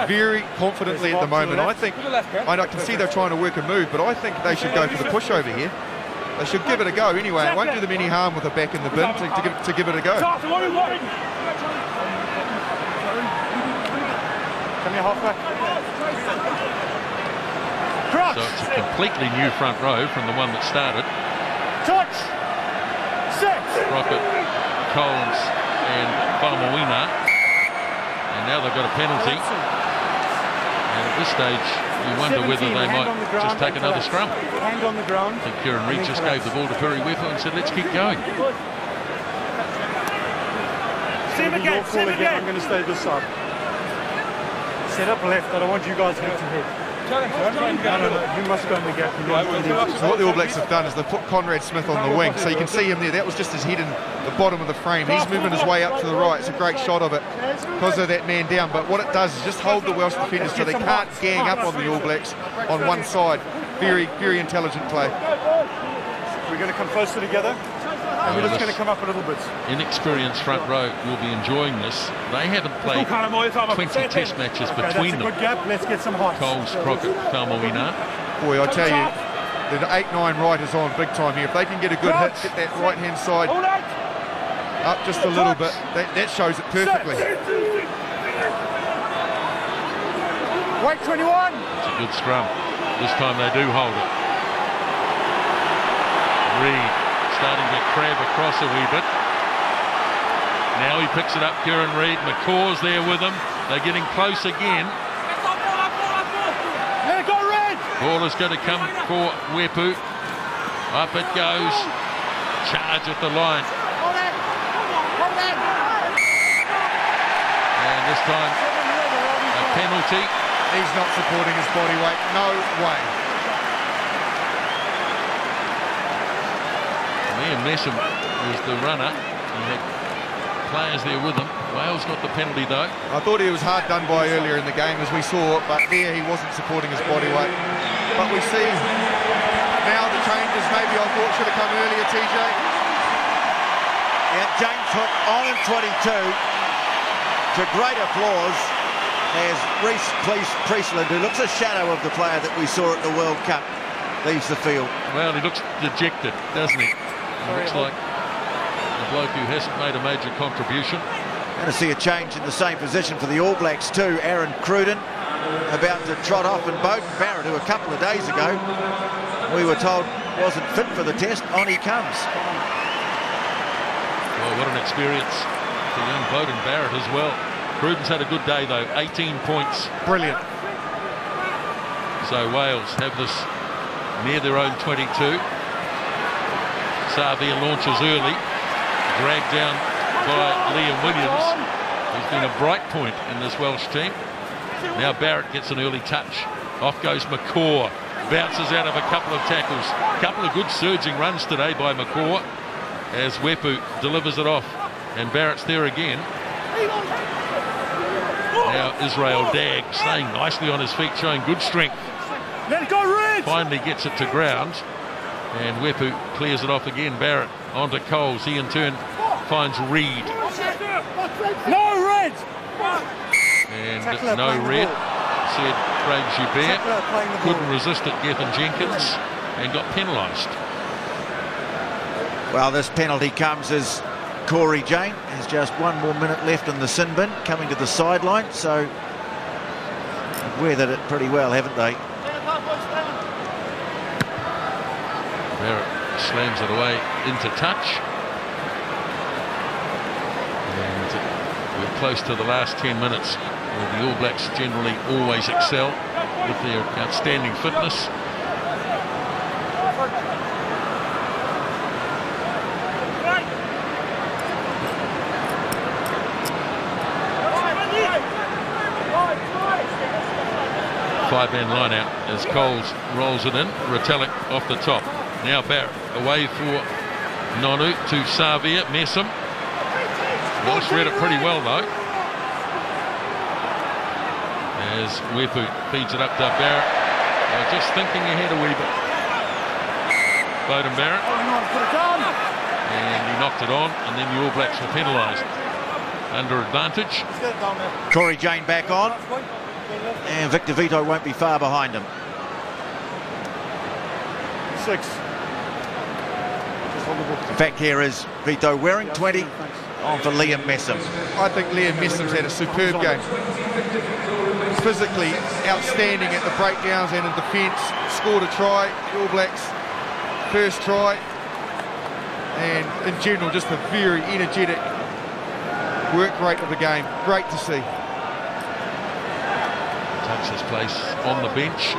very confidently at the moment. I can see they're trying to work a move, but I think they should go for the pushover here. They should give it a go anyway. It won't do them any harm with a back in the bin to give it a go. Come here, halfback. So it's a completely new front row from the one that started. Touch! Six! Crockett, Coles and Faumuina. And now they've got a penalty. And at this stage, you wonder whether they might just take another scrum. Hand on the ground. I think Kieran Reed just gave the ball to Weepu and said, let's keep going. Sim again. I'm going to stay this side. Set up left. I don't want you guys head to head. No. You must go in the gap. So what the All Blacks have done is they've put Conrad Smith on the wing, so you can see him there. That was just his head in the bottom of the frame. He's moving his way up to the right. It's a great shot of it because of that man down. But what it does is just hold the Welsh defenders so they can't gang up on the All Blacks on one side. Very, very intelligent play. We're going to come closer together. And we're just going to come up a little bit. Inexperienced front row will be enjoying this. They haven't played 20 test matches between them. Good gap. Let's get some height. Coles, Crockett, Faumuina. Boy, I tell you, the 8-9 riders on big time here. If they can get a good hit, get that right-hand side up just a little bit, that shows it perfectly. White 21. It's a good scrum. This time they do hold it. Reed starting to crab across a wee bit. Now he picks it up, Kieran Reed. McCaw's there with him. They're getting close again. Let it go, Red! Ball is going to come for Weepu. Up it goes. Charge at the line. And this time, a penalty. He's not supporting his body weight. No way. Messam was the runner. He had players there with him. Wales got the penalty though. I thought he was hard done by earlier in the game as we saw, but there he wasn't supporting his body weight. But we see now the changes maybe I thought should have come earlier, TJ. Yeah, James Hook on in 22 to great applause as Rees Priestland, who looks a shadow of the player that we saw at the World Cup, leaves the field. Well, he looks dejected, doesn't he? It looks like a bloke who hasn't made a major contribution. Going to see a change in the same position for the All Blacks too. Aaron Cruden about to trot off, and Barrett, who a couple of days ago we were told wasn't fit for the test, on he comes. Well, what an experience for young Beauden Barrett as well. Cruden's had a good day though, 18 points. Brilliant. So Wales have this near their own 22. Savea launches early, dragged down by Liam Williams, who's been a bright point in this Welsh team. Now Barrett gets an early touch. Off goes McCaw, bounces out of a couple of tackles. A couple of good surging runs today by McCaw as Weepu delivers it off, and Barrett's there again. Now Israel Dagg staying nicely on his feet, showing good strength. Let it go, Red! Finally gets it to ground, and Weepu clears it off again. Barrett onto Coles. He in turn finds Reed. No, Red! And no Red, said Craig Joubert. Couldn't resist it, Gethin Jenkins, and got penalised. Well, this penalty comes as Corey Jane has just 1 more minute left in the sin bin, coming to the sideline, so they've weathered it pretty well, haven't they? Barrett slams it away into touch. And we're close to the last 10 minutes, where the All Blacks generally always excel with their outstanding fitness. Five-man line out as Coles rolls it in. Retallick off the top. Now Barrett away for Nonu to Savea. Messam. Walsh read it pretty well though, as Weepu feeds it up to Barrett. Just thinking ahead a wee bit. Beauden Barrett. And he knocked it on, and then the All Blacks were penalised. Under advantage. Corey Jane back on. And Victor Vito won't be far behind him. 6. In fact, here is Vito wearing 20 on for Liam Messam. I think Liam Messam's had a superb game. Physically outstanding at the breakdowns and in defence. Scored a try, the All Blacks' first try. And in general, just a very energetic work rate of the game. Great to see. Take takes his place on the bench.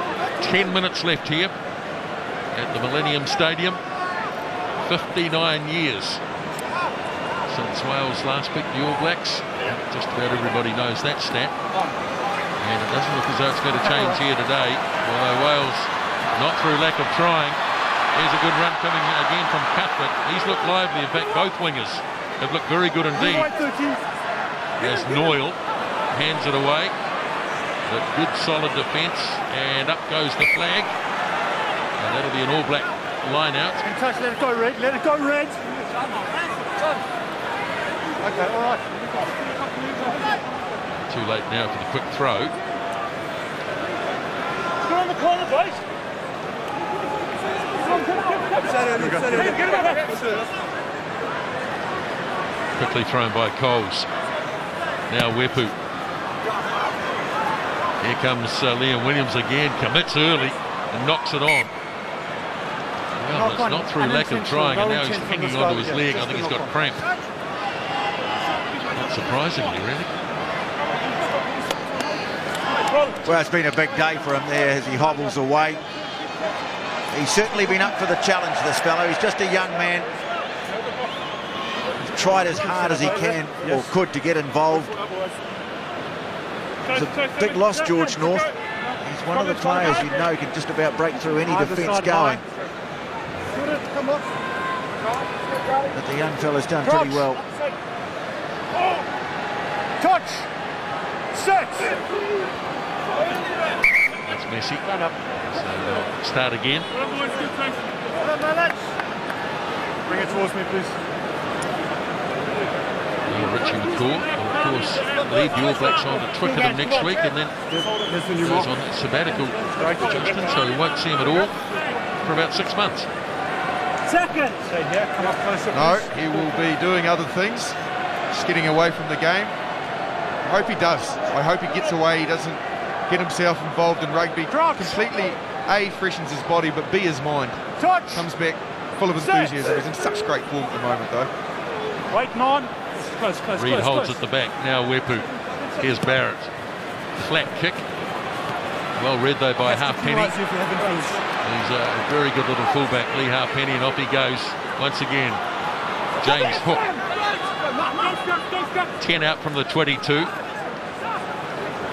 10 minutes left here at the Millennium Stadium. 59 years since Wales last picked the All Blacks. Just about everybody knows that stat. And it doesn't look as though it's going to change here today, although Wales, not through lack of trying. Here's a good run coming again from Cuthbert. He's looked lively. In fact, both wingers have looked very good indeed. As Knoyle hands it away. The good solid defence, and up goes the flag. And that'll be an All Black line out. Touch, let it go, Red. Let it go, Red. Okay, all right. Too late now for the quick throw. Go on the corner, boys. Quickly thrown by Coles. Now Weepu. Here comes Liam Williams again. Commits early and knocks it on. Well, it's not through lack of trying, and now he's hanging onto his leg. I think he's got cramp. Not surprisingly, really. Well, it's been a big day for him there as he hobbles away. He's certainly been up for the challenge, this fellow. He's just a young man. He's tried as hard as he can or could to get involved. It's a big loss, George North. He's one of the players you know can just about break through any defence going. But the young fella's done pretty well. Touch. Set. That's Messi. So start again. Bring it towards me, please. Richie McCaw will, of course, lead the All Blacks on to Twickenham next week, and then goes on sabbatical, Justin, so we won't see him at all for about 6 months. Second. Come up closer, No, he will be doing other things, just getting away from the game. I hope he does. I hope he gets away. He doesn't get himself involved in rugby. Completely, A, freshens his body, but B, his mind. Touch. Comes back full of enthusiasm. He's in such great form at the moment, though. Waiting on. Close, Reed holds at the back. Now Weepu. Here's Barrett. Flat kick. Well read, though, by Halfpenny. He's a very good little fullback, Lee Halfpenny, and off he goes once again. James Hook. 10 out from the 22.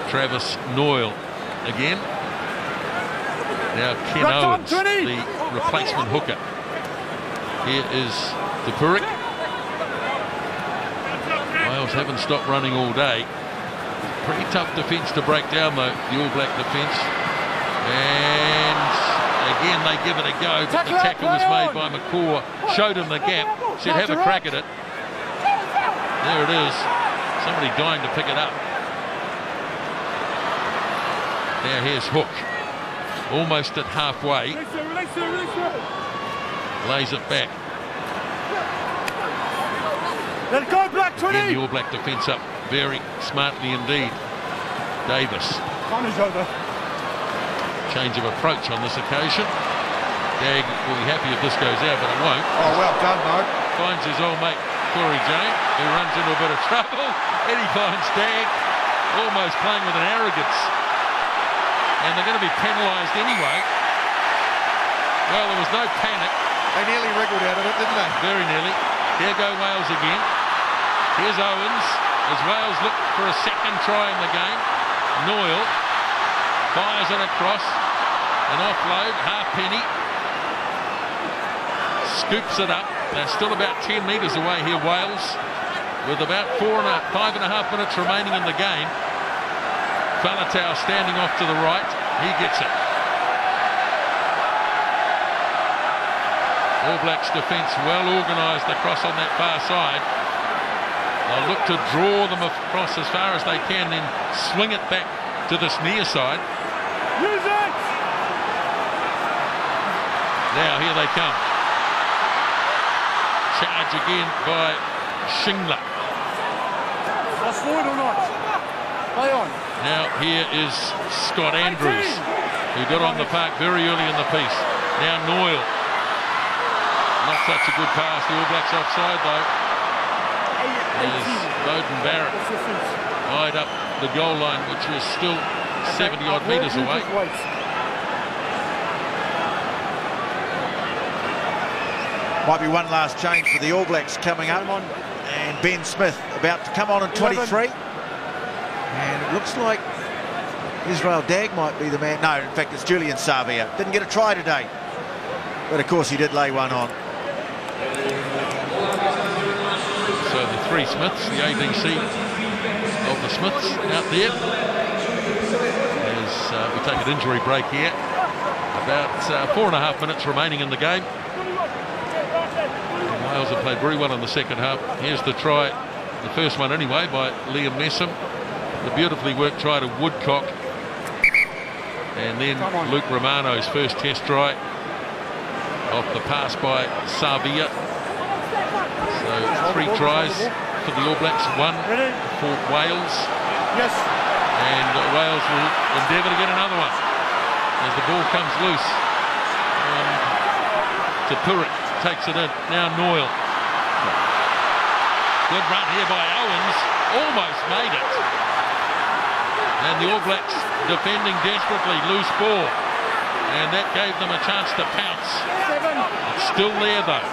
Travis Knoyle again. Now Ken Owens, the replacement hooker. Here is Tipuric. Wales haven't stopped running all day. Pretty tough defence to break down, though, the All Black defence. And again they give it a go, but the tackle was made by McCaw. Showed him the gap, said have a crack at it. There it is. Somebody dying to pick it up. Now here's Hook. Almost at halfway. Lays it back. Let it go, Black 20. Again, the All Black defence up very smartly indeed. Davies. Time is over. Change of approach on this occasion. Dagg will be happy if this goes out, but it won't. Oh, well done, though. Finds his old mate Corey Jane, who runs into a bit of trouble. And he finds Dagg almost playing with an arrogance. And they're going to be penalised anyway. Well, there was no panic. They nearly wriggled out of it, didn't they? Very nearly. Here go Wales again. Here's Owens as Wales look for a second try in the game. Knoyle fires it across. An offload. Halfpenny scoops it up. They're still about 10 metres away here, Wales, with about 5.5 minutes remaining in the game. Faletau standing off to the right. He gets it. All Blacks defence well organised across on that far side. They'll look to draw them across as far as they can, then swing it back to this near side. Use it! Now here they come. Charge again by Shingler. Lost forward or not? Play on. Now here is Scott Andrews, who got on the park very early in the piece. Now Knoyle. Not such a good pass. The All Blacks offside, though. There's Barrett wide up the goal line, which was still 70 odd metres away. Might be one last change for the All Blacks coming up. And Ben Smith about to come on in 23. And it looks like Israel Dagg might be the man. No, in fact, it's Julian Savea. Didn't get a try today. But, of course, he did lay one on. So the three Smiths, the ADC of the Smiths out there. As we take an injury break here. About 4.5 minutes remaining in the game. Wales have played very well in the second half. Here's the try, the first one anyway, by Liam Messam. The beautifully worked try to Woodcock. And then Luke Romano's first test try off the pass by Savea. So 3 tries for the All Blacks, 1 for Wales. Yes. And Wales will endeavour to get another one as the ball comes loose. Tipuric takes it in. Now Knoyle. Good run here by Owens. Almost made it. And the All Blacks defending desperately. Loose ball. And that gave them a chance to pounce. It's still there though.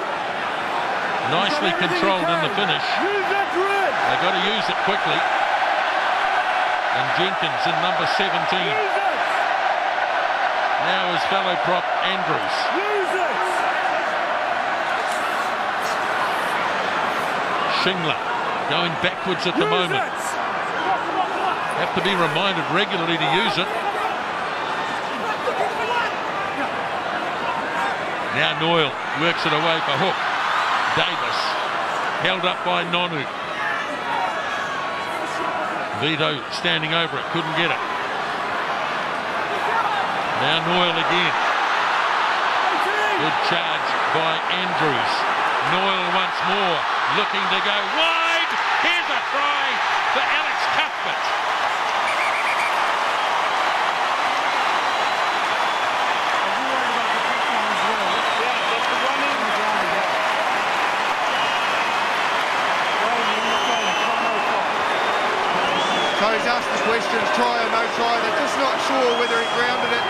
Nicely controlled in the finish. They've got to use it quickly. And Jenkins in number 17. Now his fellow prop Andrews. Shingler going backwards at the moment. Have to be reminded regularly to use it. Now Knoyle works it away for Hook. Davies held up by Nonu. Vito standing over it, couldn't get it. Now Knoyle again. Good charge by Andrews. Knoyle once more, looking to go wide. Here's a try for Alex Cuthbert. So he's asked the questions, try or no try. They're just not sure whether he grounded it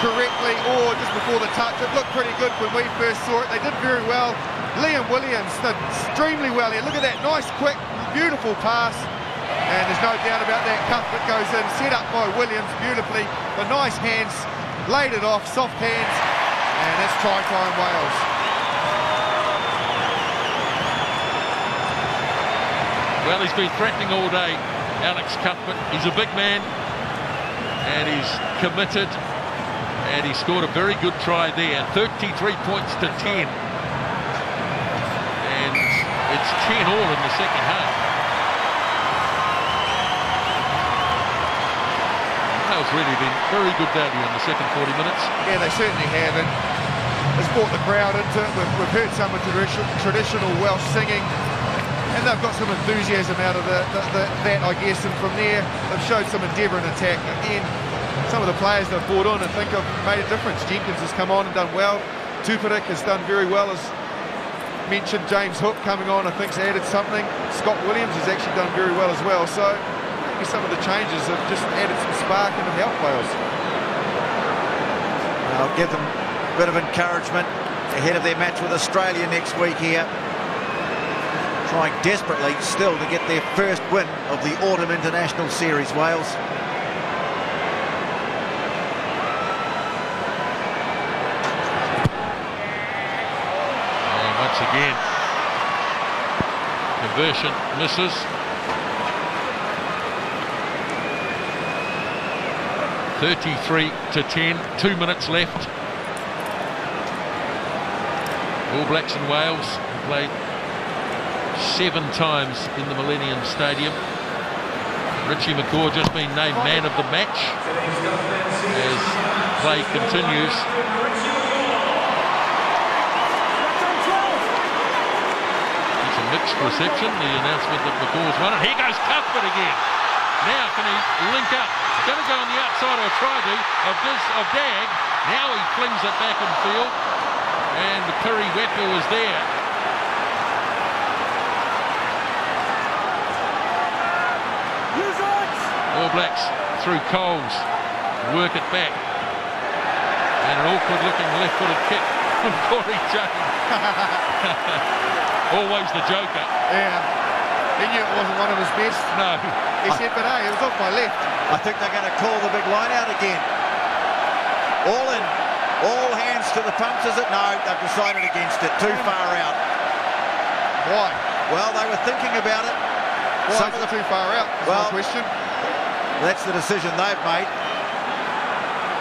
correctly or just before the touch. It looked pretty good when we first saw it. They did very well. Liam Williams did extremely well here. Look at that nice, quick, beautiful pass. And there's no doubt about that. Cuthbert goes in, set up by Williams beautifully. The nice hands, laid it off, soft hands. And that's try time Wales. Well, he's been threatening all day, Alex Cuthbert. He's a big man and he's committed, and he scored a very good try there. 33 points to 10, and it's 10 all in the second half. Wales really been very good value in the second 40 minutes. Yeah, they certainly have, and it's brought the crowd into it. We've heard some of the traditional Welsh singing, and they've got some enthusiasm out of that, I guess, and from there they've showed some endeavour in attack. Again, some of the players they've brought on, I think, have made a difference. Jenkins has come on and done well. Tipuric has done very well, as mentioned. James Hook coming on, I think, has added something. Scott Williams has actually done very well as well. So maybe some of the changes have just added some spark and have helped Wales. I'll give them a bit of encouragement ahead of their match with Australia next week here. Trying desperately still to get their first win of the Autumn International Series, Wales. And once again, conversion misses. (33-10), 2 minutes left. All Blacks and Wales played 7 times in the Millennium Stadium. Richie McCaw just been named man of the match as play continues. It's a mixed reception, the announcement that McCaw's won it. Here goes Cuthbert again. Now can he link up? He's going to go on the outside, or try to, of Dagg. Now he flings it back in field, and Weepu is there. All Blacks through Coles. Work it back. And an awkward-looking left-footed kick from Corey James. Always the joker. Yeah. He knew it wasn't one of his best. No. He said, but hey, it was off my left. I think they're going to call the big line out again. All in. All hands to the pumps, is it? No, they've decided against it. Too far out. Why? Well, they were thinking about it. Why is it too far out? That's my question. That's the decision they've made.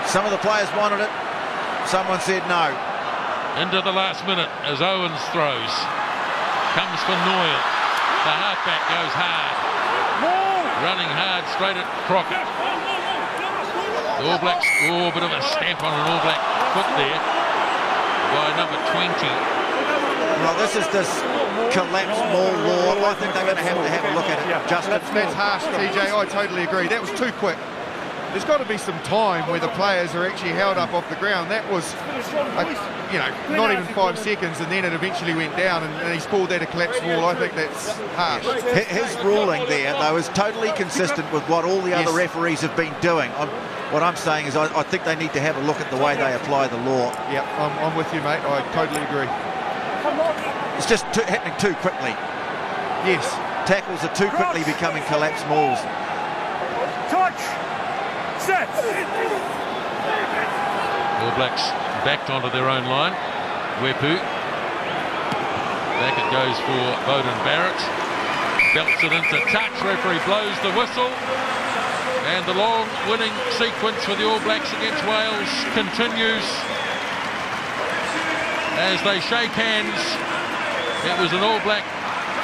Some of the players wanted it. Someone said no. Into the last minute as Owens throws. Comes for Knoyle. The halfback goes hard. Running hard straight at Crockett. The All Blacks, a bit of a stamp on an All Black foot there by number 20. Well, this is this collapse maul law. I think they're going to have a look at it. Justin. That's harsh, TJ. I totally agree. That was too quick. There's got to be some time where the players are actually held up off the ground. That was, not even 5 seconds, and then it eventually went down, and he's called that a collapse maul. I think that's harsh. His ruling there, though, is totally consistent with what all the other referees have been doing. What I'm saying is I think they need to have a look at the way they apply the law. Yeah, I'm with you, mate. I totally agree. It's just happening too quickly. Yes. Tackles are too quickly becoming collapse mauls. Touch! Set! All Blacks backed onto their own line. Weepu. Back it goes for Bowden Barrett. Belts it into touch. Referee blows the whistle. And the long winning sequence for the All Blacks against Wales continues as they shake hands. It was an All Black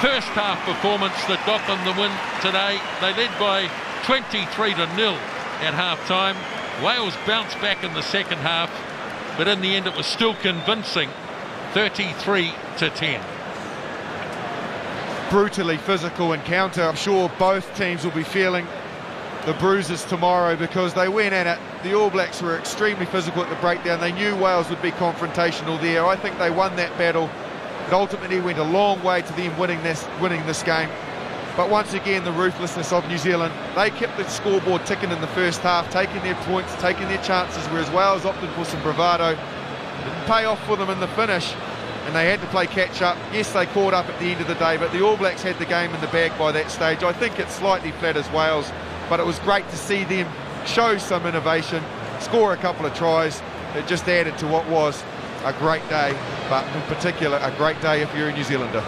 first half performance that got them the win today. They led by 23-0 at half time. Wales bounced back in the second half, but in the end it was still convincing, 33-10. Brutally physical encounter. I'm sure both teams will be feeling the bruises tomorrow because they went at it. The All Blacks were extremely physical at the breakdown. They knew Wales would be confrontational there. I think they won that battle. It ultimately went a long way to them winning this game. But once again, the ruthlessness of New Zealand. They kept the scoreboard ticking in the first half, taking their points, taking their chances, whereas Wales opted for some bravado. Didn't pay off for them in the finish, and they had to play catch-up. Yes, they caught up at the end of the day, but the All Blacks had the game in the bag by that stage. I think it slightly flatters Wales, but it was great to see them show some innovation, score a couple of tries. It just added to what was a great day, but in particular, a great day if you're a New Zealander.